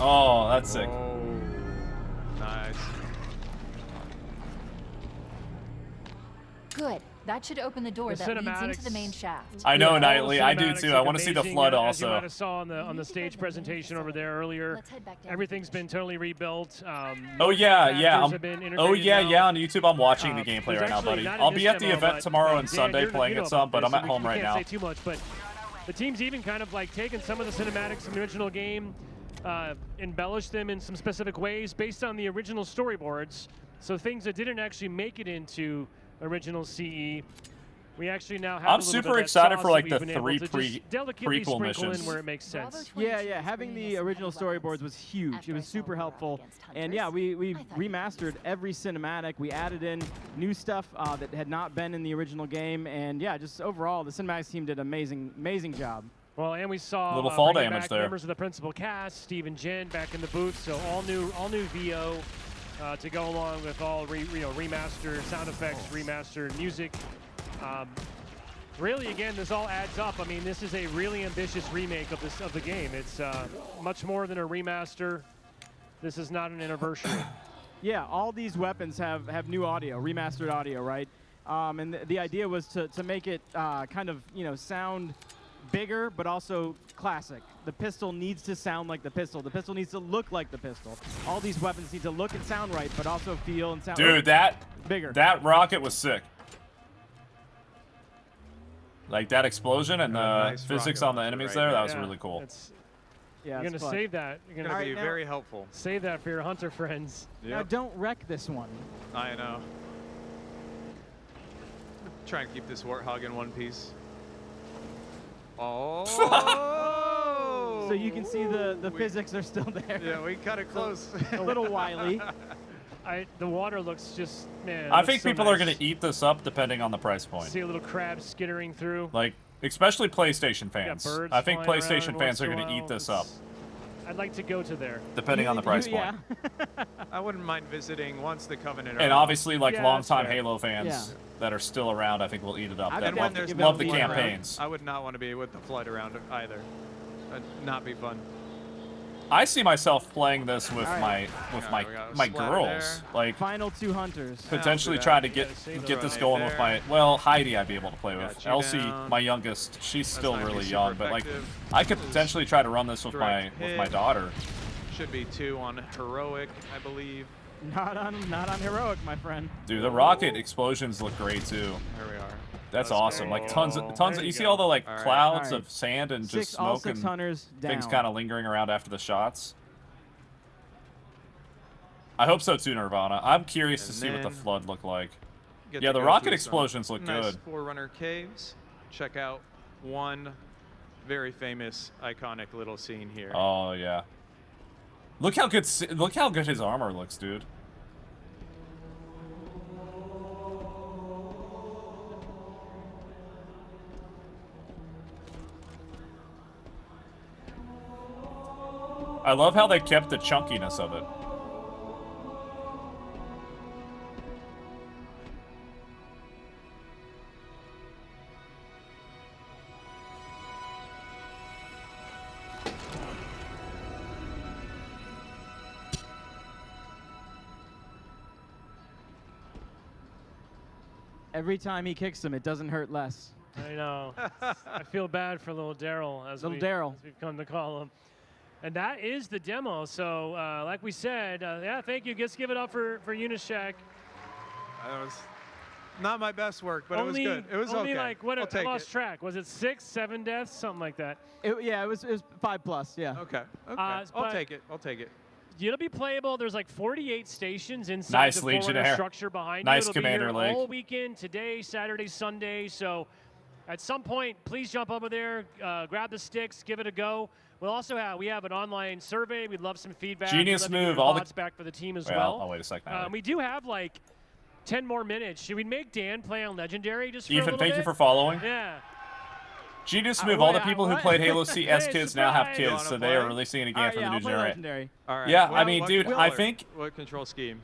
Oh, that's sick. Oh, nice. Good. That should open the door The that leads into cinematics- the main shaft. I know, Yeah, all the Nightly. I do cinematics too. look I want to see the amazing, flood as you also. might have saw on the stage presentation over there earlier. Everything's been totally rebuilt. Oh yeah, yeah. actors have been Oh integrated yeah, now. yeah. On YouTube, I'm watching the gameplay There's right now, actually buddy. not in I'll this be at the demo, event but, tomorrow and Dan, Sunday you're- playing you know it some, about but this, I'm at so home we right can't now. say too much, but the team's even kind of like taken some of the cinematics from the original game, embellished them in some specific ways based on the original storyboards. So things that didn't actually make it into original CE, we actually now have. I'm a little super bit of that excited for sauce like that the we've been able 3 to just delicately prequel sprinkle missions. in where it makes sense. Yeah, having the original storyboards was huge. It was super helpful. And yeah, we remastered every cinematic. We added in new stuff that had not been in the original game. And yeah, just overall, the cinematics team did an amazing job. Well, and we saw Little fall bringing damage back there. members of the principal cast, Steve and Jen back in the booth, so all new VO to go along with all remastered sound effects, remastered music. Really, again, this all adds up. I mean, this is a really ambitious remake of the game. It's much more than a remaster. This is not an anniversary. Yeah, all these weapons have new audio, remastered audio, right? And the idea was to make it kind of, sound bigger, but also classic. The pistol needs to sound like the pistol. The pistol needs to look like the pistol. All these weapons need to look and sound right, but also feel and sound Dude, bigger. That rocket was sick. Like that explosion and the nice physics rocket on the launcher enemies right there, there. that was Yeah, really cool. Yeah, You're it's gonna fun. save that. You're Gonna gonna be very helpful. save that for your hunter friends. Now, don't wreck this one. I know. Try and keep this warthog in one piece. Oh! So you can see the physics are still there. Yeah, we cut it close. A little wily. The water looks just, man. I looks think so people are nice. going to eat this up depending on the price point. See a little crab skittering through. Like, especially PlayStation fans. birds I think flying PlayStation around fans are once in going a to eat while. this up, I'd like to go to there. depending on the price point. Yeah. I wouldn't mind visiting once the Covenant. And are obviously, like, Yeah, longtime that's fair. Halo fans that are still around, I think will eat it up. I've That been love, there, love the give it a campaigns. I would not want to be with the flood around either. That'd not be fun. I see myself playing this with All right. my we got a my splatter girls, there. like Final 2 hunters. potentially do that. try to You get gotta save get the this right going with there. my Heidi. I'd be able to play with. Got you Elsie, down. my youngest, she's still not gonna be really super young, but like effective. I could This is potentially try to run this with my direct hit. daughter. Should be 2 on heroic, I believe. Not on heroic, my friend. Dude, the rocket explosions look great too. Here we are. That's Let's awesome. go. Like tons There of you you see go. all the like All right. clouds All right. of sand and just all smoke 6 and hunters down. things kind of lingering around after the shots. I hope so too, Nirvana. I'm curious to And see what the then flood look like. Get Yeah, to the go rocket through some explosions look nice good. Forerunner caves. Check out one very famous, iconic little scene here. Oh yeah. Look how good his armor looks, dude. I love how they kept the chunkiness of it. Every time he kicks him, it doesn't hurt less. I know. I feel bad for little Daryl, as Little Daryl. we've come to call him. And that is the demo. So, like we said, yeah, thank you. Just give it up for Unishack. That was not my best work, but only, it was good. It was only okay. like what? I'll I take lost it. track. Was it 6, 7 deaths, something like that? It was 5+, yeah. Okay. Okay. I'll but- take it. I'll take it. It'll be playable. There's like 48 stations inside Nice, the Forerunner Legionnaire. structure behind Nice, you. It'll Commander be here Lake. all weekend, today, Saturday, Sunday. So at some point, please jump over there, grab the sticks, give it a go. We'll also have an online survey. We'd love some feedback. Genius We'd love to get move. your All the- thoughts back for the team as Well, well. oh, wait a second. We do have like 10 more minutes. Should we make Dan play on Legendary just for a Ethan, little thank bit? you for following. Yeah. Genius move. All the wait, people who what? played Halo CS Hey, kids now have surprise. kids, You so wanna they are play? releasing it All again right, for yeah, the I'll new play generation. Legendary. All right. Yeah, I What- mean, what dude, color? I think What control scheme?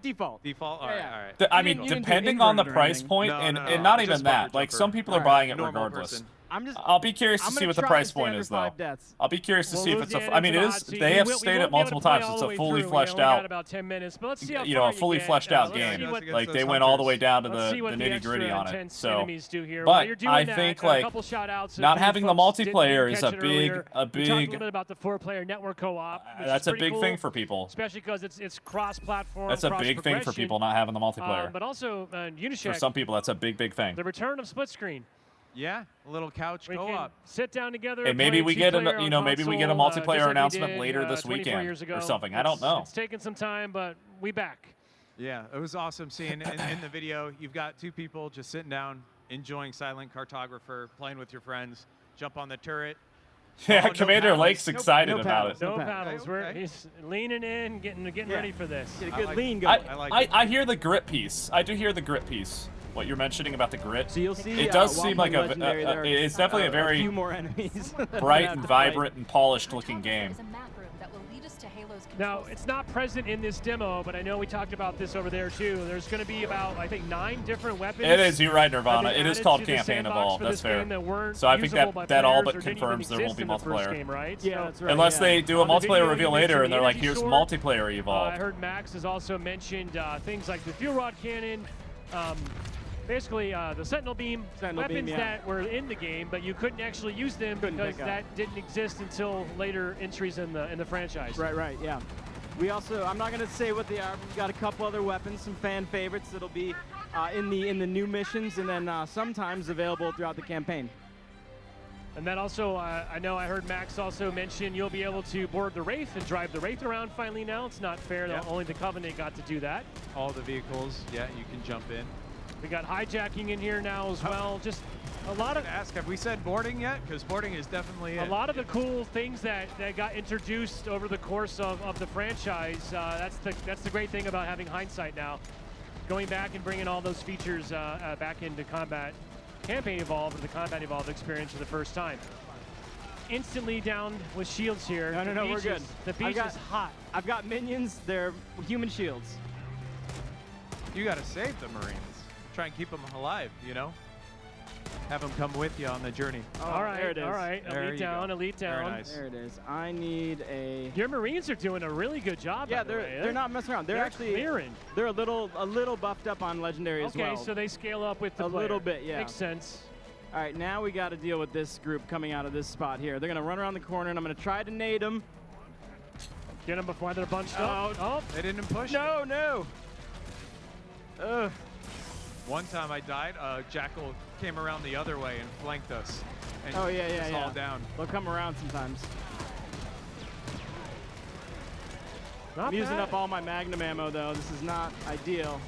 Default. Default. All Yeah, right. yeah. All right. I You mean, didn't do depending on the inverted or price anything. point, No, and no, and no, not just even bumper that. Like jumper. some people are Alright. buying it Normal regardless. person. I'll be curious to see what the price point is, though. I'll be curious to see if it's a. I mean, it is. They have stated multiple times it's a fully fleshed out. About 10 minutes, but let's see how you know, a fully fleshed out game. Like they went all the way down to the nitty gritty on it. So, but I think like not having the multiplayer is a big. We talked a little bit about the 4-player network co-op. That's a big thing for people. Especially because it's cross-platform. That's a big thing for people not having the multiplayer. But also Unisheck. For some people, that's a big thing. The return of split screen. Yeah, a little couch co-op. Sit down together. And maybe we get a, you know, maybe we get a multiplayer announcement later this weekend or something. I don't know. It's taken some time, but we back. Yeah, it was awesome seeing in the video. You've got 2 people just sitting down, enjoying Silent Cartographer, playing with your friends. Jump on the turret. Yeah, Commander Lake's excited about it. No paddles. He's leaning in, getting ready for this. Get a good lean going. I hear the grit piece. I do hear the grit piece. What you're mentioning about the grit. So you'll see. It does seem like it's definitely a very few more enemies bright and vibrant and polished looking game. Now, it's not present in this demo, but I know we talked about this over there too. There's going to be about, I think, 9 different weapons. It is, you're right, Nirvana. It is called Campaign Evolved. That's fair. So I think that all but confirms there won't be multiplayer. Game, right? Yeah, so, that's right. Unless they do a multiplayer reveal later and they're like, here's multiplayer Evolved. I heard Max has also mentioned things like the fuel rod cannon, basically the Sentinel Beam, weapons that were in the game, but you couldn't actually use them because that didn't exist until later entries in the franchise. Right, yeah. We also, I'm not going to say what they are, but we've got a couple other weapons, some fan favorites that'll be in the new missions and then sometimes available throughout the campaign. And then also, I know I heard Max also mention you'll be able to board the Wraith and drive the Wraith around finally now. It's not fair that only the Covenant got to do that. All the vehicles, yeah, you can jump in. We got hijacking in here now as well. Just a lot of. Have we said boarding yet? Because boarding is definitely a lot of the cool things that got introduced over the course of the franchise. That's the great thing about having hindsight now, going back and bringing all those features back into Combat Campaign Evolved or the Combat Evolved experience for the first time. Instantly down with shields here. No, we're good. The beach is hot. I've got minions. They're human shields. You got to save the Marines. Try and keep them alive, you know? Have them come with you on the journey. Oh, all right, there it is. All right, elite down. Very nice. There it is. I need a... Your Marines are doing a really good job, yeah, by the way. They're not messing around. They're actually clearing. They're a little buffed up on Legendary as well. Okay, so they scale up with the a little bit, yeah. Makes sense. All right, now we got to deal with this group coming out of this spot here. They're going to run around the corner, and I'm going to try to nade them. Get them before they're bunched up. Oh, they didn't push. No. Ugh. One time I died, Jackal came around the other way and flanked us. And oh, yeah. all down. They'll come around sometimes. Not I'm using bad. up all my Magnum ammo, though. This is not ideal.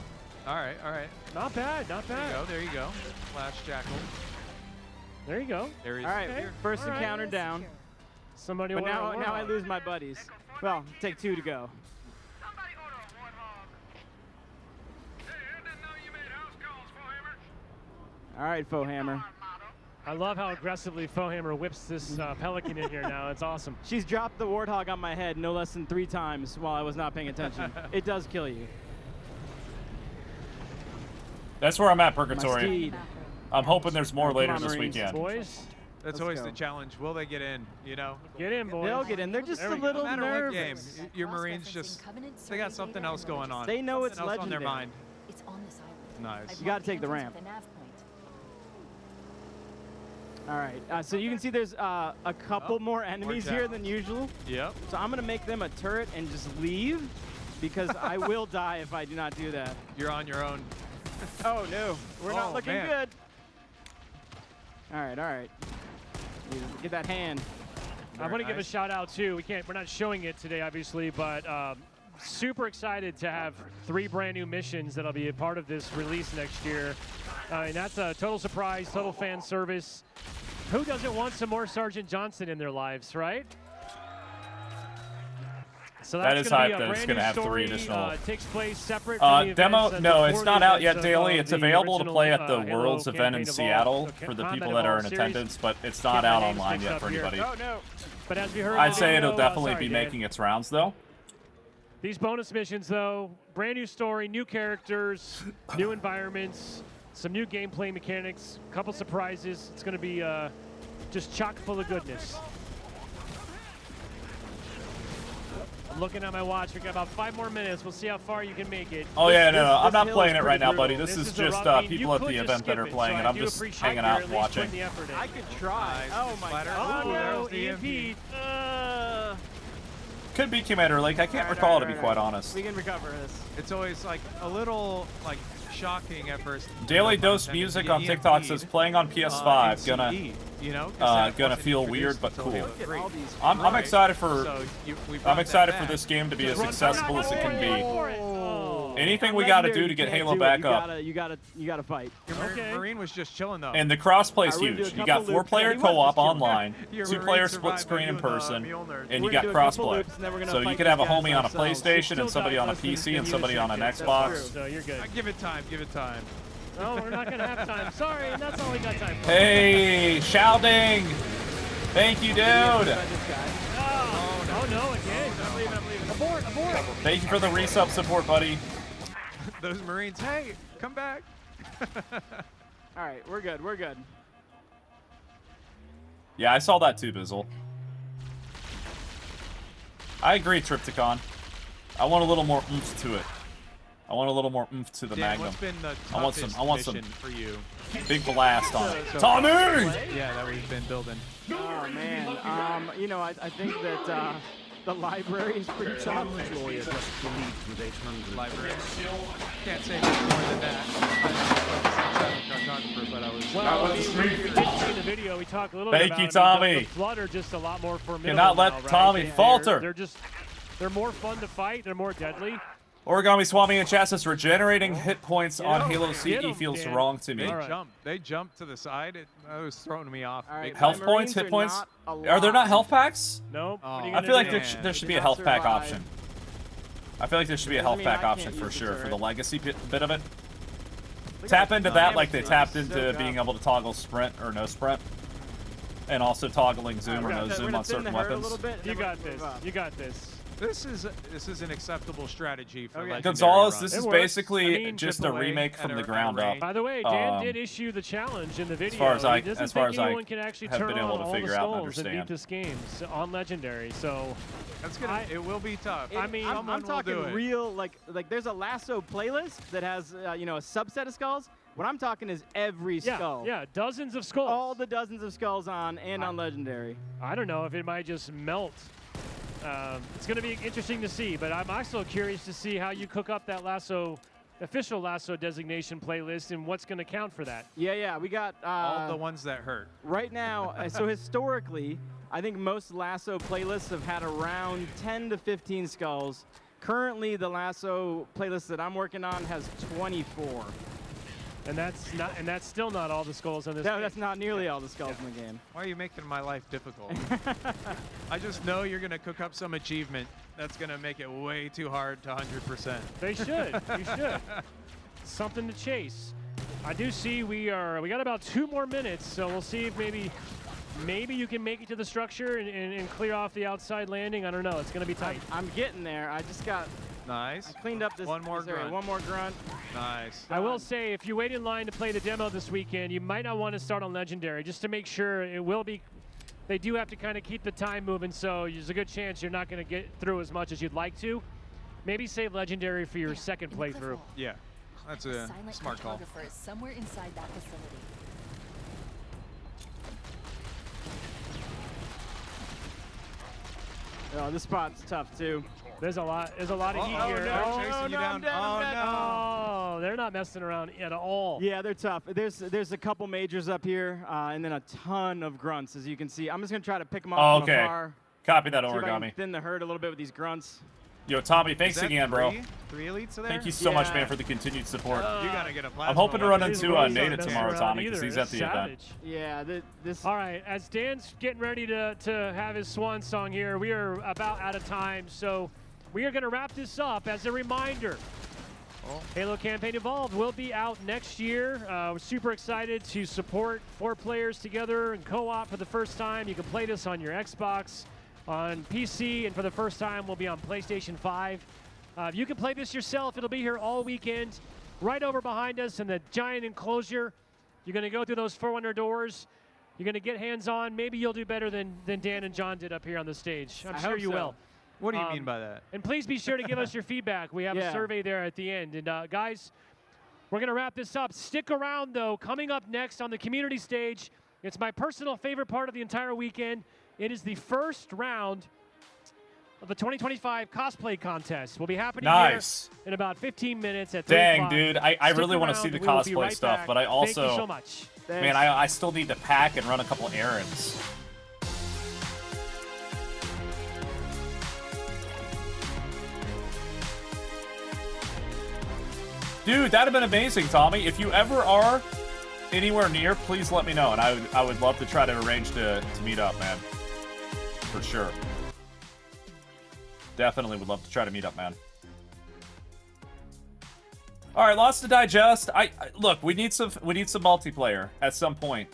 All right. Not bad. There you go. Flash Jackal. There you go. There he is. All right, first encounter down. Somebody. But now I lose my buddies. Well, take 2 to go. All right, Fohammer. I love how aggressively Fohammer whips this Pelican in here now. It's awesome. She's dropped the Warthog on my head no less than 3 times while I was not paying attention. It does kill you. That's where I'm at, Purgatory. I'm hoping there's more later this weekend. Boys. That's always the challenge. Will they get in? You know? Get in, boys. They'll get in. They're just a little nervous. No matter what game, your Marines they got something else going on. They know it's legendary. On their mind. It's on this island. Nice. You got to take the ramp. All right, so you can see there's a couple more enemies here than usual. Yep. So I'm going to make them a turret and just leave because I will die if I do not do that. You're on your own. Oh, no. We're not looking good. All right. Get that hand. I want to give a shout out too. We're not showing it today, obviously, but super excited to have 3 brand new missions that'll be a part of this release next year. And that's a total surprise, total fan service. Who doesn't want some more Sergeant Johnson in their lives, right? So that is hype that it's going to have 3 additional. Takes place separate from the demo. No, it's not out yet, Daily. It's available to play at the Worlds event in Seattle for the people that are in attendance, but it's not out online yet for anybody. Oh, no. But as we heard, I'd say it'll definitely be making its rounds, though. These bonus missions, though, brand new story, new characters, new environments, some new gameplay mechanics, a couple surprises. It's going to be just chock full of goodness. I'm looking at my watch. We got about 5 more minutes. We'll see how far you can make it. Oh yeah, no, I'm not playing it right now, buddy. This is just people at the event that are playing it. I'm just hanging out and watching. I could try. Oh my god. Oh no, EMP. Could be Commander Lake. I can't recall, to be quite honest. We can recover this. It's always like a little like shocking at first. Daily Dose Music on TikTok says playing on PS5 gonna feel weird but cool. I'm excited for this game to be as successful as it can be. Anything we got to do to get Halo back up. You gotta fight. Marine was just chilling though. And the crossplay is huge. You got 4-player co-op online, 2-player split screen in person, and you got crossplay. So you could have a homie on a PlayStation and somebody on a PC and somebody on an Xbox. So you're good. Give it time. Give it time. No, we're not gonna have time. Sorry, and that's all we got time for. Hey, Shalding! Thank you, dude. Oh no, again. I'm leaving. Abort. Thank you for the resub support, buddy. Those Marines, hey, come back. All right, we're good. Yeah, I saw that too, Bizzle. I agree, Triptychon. I want a little more oomph to it. I want a little more oomph to the Magnum. What's been the I want some mission for you? Big blast on it. Tommy! Yeah, that we've been building. Oh man, you know, I think that the library is pretty tough. Library. Can't say much more than that. But I was. Well, we did see in the video. We talked a little bit about. Thank you, Tommy. The Flood are just a lot more formidable. Cannot let now, right? Tommy falter. They're more fun to fight. They're more deadly. Origami Swami and Chas says regenerating hit points on Halo CE feels wrong to me. They jumped to the side. It was throwing me off. Right, health points, hit points. Are there not health packs? Nope. I feel like there should be a health pack option. I feel like there should be a health pack option for sure for the legacy bit of it. Tap into that like they tapped into being able to toggle sprint or no sprint. And also toggling zoom or no zoom on certain weapons. You got this. You got this. This is an acceptable strategy for Legendary Gonzalez, run. this is basically just a remake from the ground up. By the way, Dan did issue the challenge in the video. As far as I can actually have been able to figure out and understand. Beat this game on Legendary. So that's gonna. It will be tough. I mean, I'm talking real like there's a lasso playlist that has you know, a subset of skulls. What I'm talking is every skull. Yeah, dozens of skulls. All the dozens of skulls on Legendary. I don't know if it might just melt. It's going to be interesting to see, but I'm also curious to see how you cook up that official lasso designation playlist and what's going to count for that. Yeah, we got all the ones that hurt. Right now, so historically, I think most lasso playlists have had around 10 to 15 skulls. Currently, the lasso playlist that I'm working on has 24. And that's still not all the skulls in this game. That's not nearly all the skulls in the game. Why are you making my life difficult? I just know you're going to cook up some achievement that's going to make it way too hard to 100%. They should. You should. Something to chase. I do see we got about 2 more minutes, so we'll see if maybe you can make it to the structure and clear off the outside landing. I don't know. It's going to be tight. I'm getting there. I just got... Nice. I cleaned up this area. One more grunt. Nice. I will say, if you wait in line to play the demo this weekend, you might not want to start on Legendary, just to make sure it will be. They do have to kind of keep the time moving, so there's a good chance you're not going to get through as much as you'd like to. Maybe save Legendary for your second playthrough. Yeah, that's a smart call. Somewhere inside that facility. Oh, this spot's tough too. There's a lot of heat here. No, they're not messing around at all. Yeah, they're tough. There's a couple majors up here, and then a ton of grunts, as you can see. I'm just gonna try to pick them off from afar. Copy that, See if I Origami. can thin the herd a little bit with these grunts. Yo, Tommy, thanks again, bro. Three elites there? Thank you so much, man, for the continued support. You gotta get a plasma. I'm hoping to run weapon. into Nada tomorrow, Tommy, because he's at the event. Yeah, this. All right, as Dan's getting ready to have his swan song here, we are about out of time, so we are going to wrap this up. As a reminder, Halo Campaign Evolved will be out next year. We're super excited to support 4 players together in co-op for the first time. You can play this on your Xbox, on PC, and for the first time will be on PlayStation 5. You can play this yourself. It'll be here all weekend. Right over behind us in the giant enclosure. You're going to go through those 400 doors. You're going to get hands-on. Maybe you'll do better than Dan and John did up here on the stage. I'm I sure hope you so. will. What do you mean by that? And please be sure to give us your feedback. We have a survey there at the end. And guys, we're going to wrap this up. Stick around, though. Coming up next on the community stage, it's my personal favorite part of the entire weekend. It is the first round of the 2025 cosplay contest. Will be happening here in about 15 minutes at 3 o'clock. Dude, I really want to see the cosplay stuff, but I also, Thank you so much. man, I still need to pack and run a couple errands. Dude, that'd have been amazing, Tommy. If you ever are anywhere near, please let me know, and I would love to try to arrange to meet up, man. For sure. Definitely would love to try to meet up, man. All right, lots to digest. Look, we need some multiplayer at some point.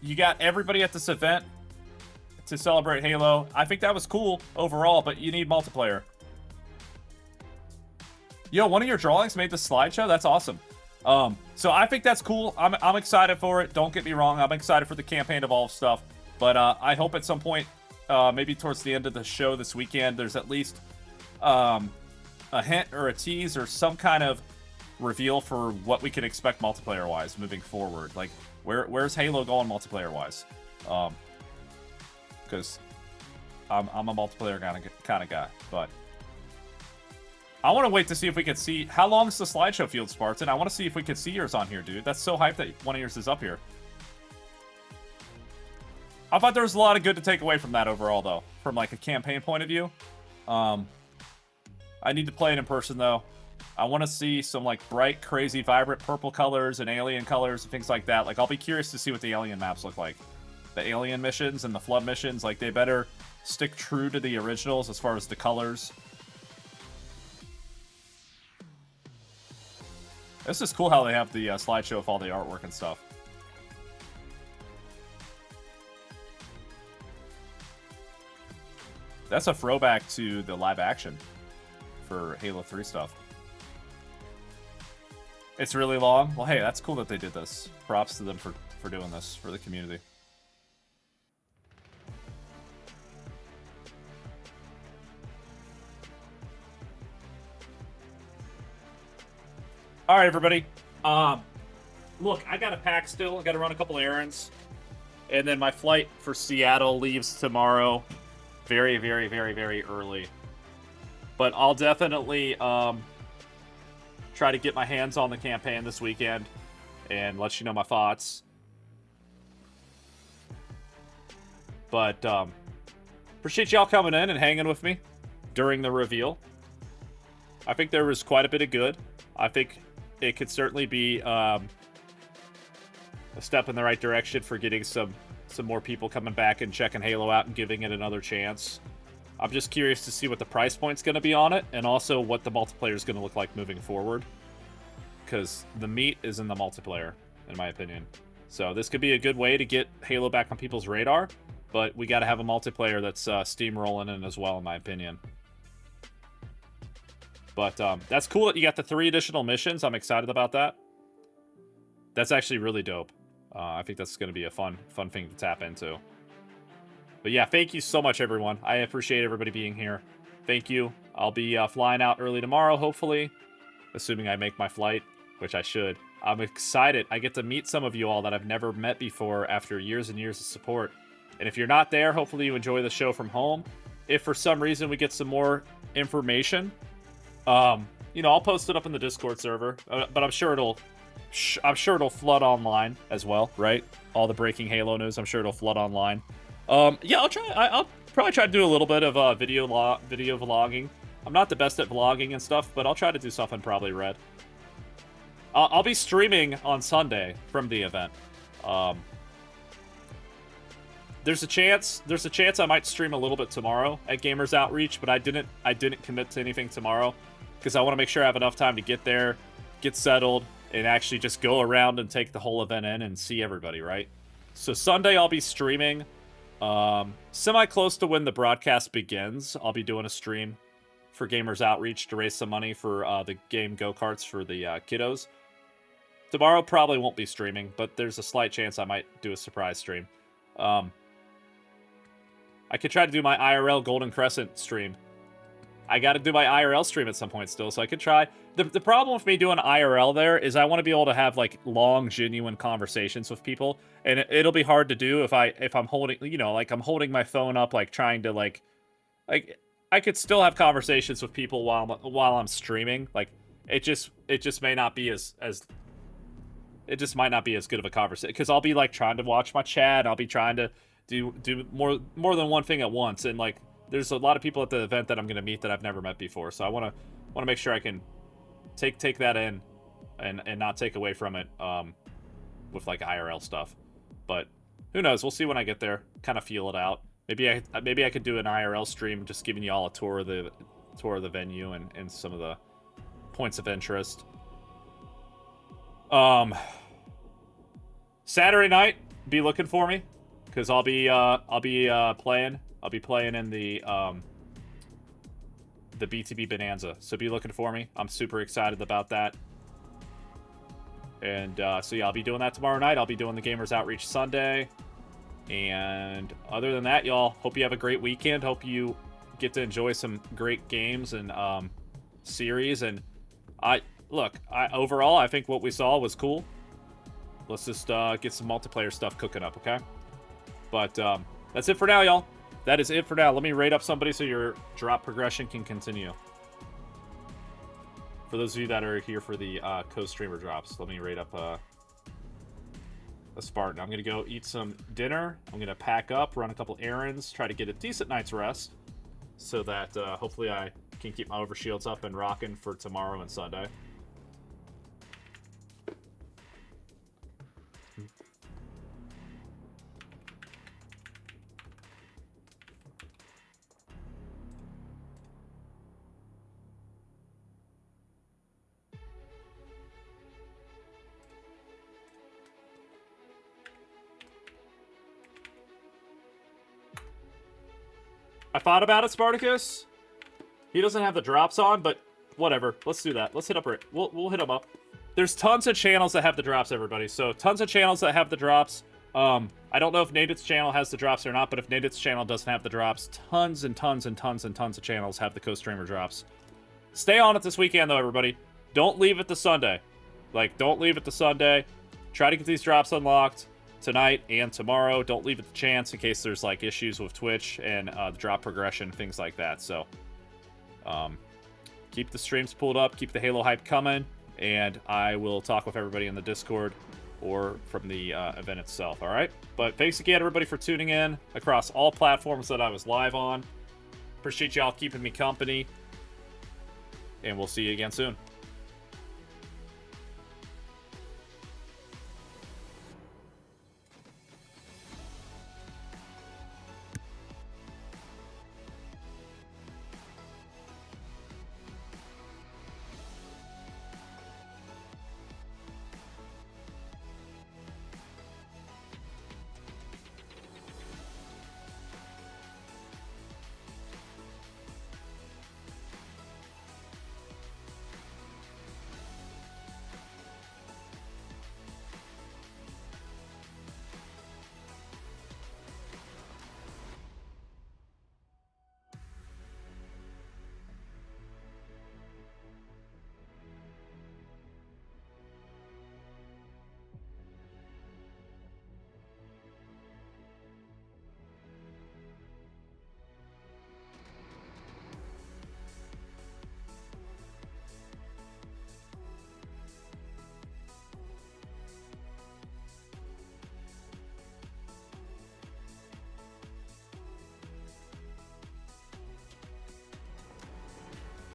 You got everybody at this event to celebrate Halo. I think that was cool overall, but you need multiplayer. Yo, one of your drawings made the slideshow? That's awesome. So I think that's cool. I'm excited for it. Don't get me wrong. I'm excited for the Campaign Evolve stuff. But I hope at some point, maybe towards the end of the show this weekend, there's at least a hint or a tease or some kind of reveal for what we can expect multiplayer-wise moving forward. Like, where's Halo going multiplayer-wise? Because I'm a multiplayer kind of guy, but I want to wait to see if we can see how long's the slideshow field, Spartan. I want to see if we can see yours on here, dude. That's so hyped that one of yours is up here. I thought there was a lot of good to take away from that overall, though, from like a campaign point of view. I need to play it in person, though. I want to see some like bright, crazy, vibrant purple colors and alien colors and things like that. Like, I'll be curious to see what the alien maps look like. The alien missions and the flood missions, like, they better stick true to the originals as far as the colors. This is cool how they have the slideshow with all the artwork and stuff. That's a throwback to the live action for Halo 3 stuff. It's really long. Well, hey, that's cool that they did this. Props to them for doing this for the community. All right, everybody. Look, I got to pack still. I got to run a couple errands. And then my flight for Seattle leaves tomorrow very, very, very, very early. But I'll definitely try to get my hands on the campaign this weekend and let you know my thoughts. But appreciate y'all coming in and hanging with me during the reveal. I think there was quite a bit of good. I think it could certainly be a step in the right direction for getting some more people coming back and checking Halo out and giving it another chance. I'm just curious to see what the price point's going to be on it, and also what the multiplayer is going to look like moving forward. Because the meat is in the multiplayer, in my opinion. So this could be a good way to get Halo back on people's radar, but we got to have a multiplayer that's steamrolling in as well, in my opinion. But that's cool that you got the 3 additional missions. I'm excited about that. That's actually really dope. I think that's going to be a fun thing to tap into. But yeah, thank you so much, everyone. I appreciate everybody being here. Thank you. I'll be flying out early tomorrow, hopefully. Assuming I make my flight, which I should. I'm excited. I get to meet some of you all that I've never met before after years and years of support. And if you're not there, hopefully you enjoy the show from home. If for some reason we get some more information, you know, I'll post it up in the Discord server, but I'm sure it'll flood online as well, right? All the breaking Halo news, I'm sure it'll flood online. Yeah, I'll probably try to do a little bit of video vlogging. I'm not the best at vlogging and stuff, but I'll try to do something probably red. I'll be streaming on Sunday from the event. There's a chance I might stream a little bit tomorrow at Gamers Outreach, but I didn't commit to anything tomorrow because I want to make sure I have enough time to get there, get settled, and actually just go around and take the whole event in and see everybody, right? So Sunday I'll be streaming semi-close to when the broadcast begins. I'll be doing a stream for Gamers Outreach to raise some money for the game go-karts for the kiddos. Tomorrow probably won't be streaming, but there's a slight chance I might do a surprise stream. I could try to do my IRL Golden Crescent stream. I got to do my IRL stream at some point still, so I could try. The problem with me doing IRL there is I want to be able to have like long, genuine conversations with people, and it'll be hard to do if I'm holding, you know, like I'm holding my phone up, like trying to like I could still have conversations with people while I'm streaming. Like it just may not be as it just might not be as good of a conversation because I'll be like trying to watch my chat. I'll be trying to do more than one thing at once, and like there's a lot of people at the event that I'm gonna meet that I've never met before. So I want to make sure I can take that in and not take away from it with like IRL stuff. But who knows? We'll see when I get there. Kind of feel it out. Maybe I could do an IRL stream, just giving you all a tour of the venue and some of the points of interest. Saturday night, be looking for me, because I'll be playing. I'll be playing in the BTB Bonanza, so be looking for me. I'm super excited about that. And so yeah, I'll be doing that tomorrow night. I'll be doing the Gamers Outreach Sunday. And other than that, y'all, hope you have a great weekend. Hope you get to enjoy some great games and series. And overall, I think what we saw was cool. Let's just get some multiplayer stuff cooking up, okay? But that's it for now, y'all. That is it for now. Let me rate up somebody so your drop progression can continue. For those of you that are here for the co-streamer drops, let me rate up a Spartan. I'm going to go eat some dinner. I'm going to pack up, run a couple errands, try to get a decent night's rest so that hopefully I can keep my overshields up and rocking for tomorrow and Sunday. I thought about it, Spartacus. He doesn't have the drops on, but whatever. Let's do that. Let's hit up. We'll hit him up. There's tons of channels that have the drops, everybody. So tons of channels that have the drops. I don't know if Nadit's channel has the drops or not, but if Nadit's channel doesn't have the drops, tons and tons and tons and tons of channels have the co-streamer drops. Stay on it this weekend, though, everybody. Don't leave it to Sunday. Like, don't leave it to Sunday. Try to get these drops unlocked tonight and tomorrow. Don't leave it to chance in case there's like issues with Twitch and the drop progression, things like that. So keep the streams pulled up, keep the Halo hype coming, and I will talk with everybody in the Discord or from the event itself. All right, but thanks again, everybody, for tuning in across all platforms that I was live on. Appreciate y'all keeping me company, and we'll see you again soon.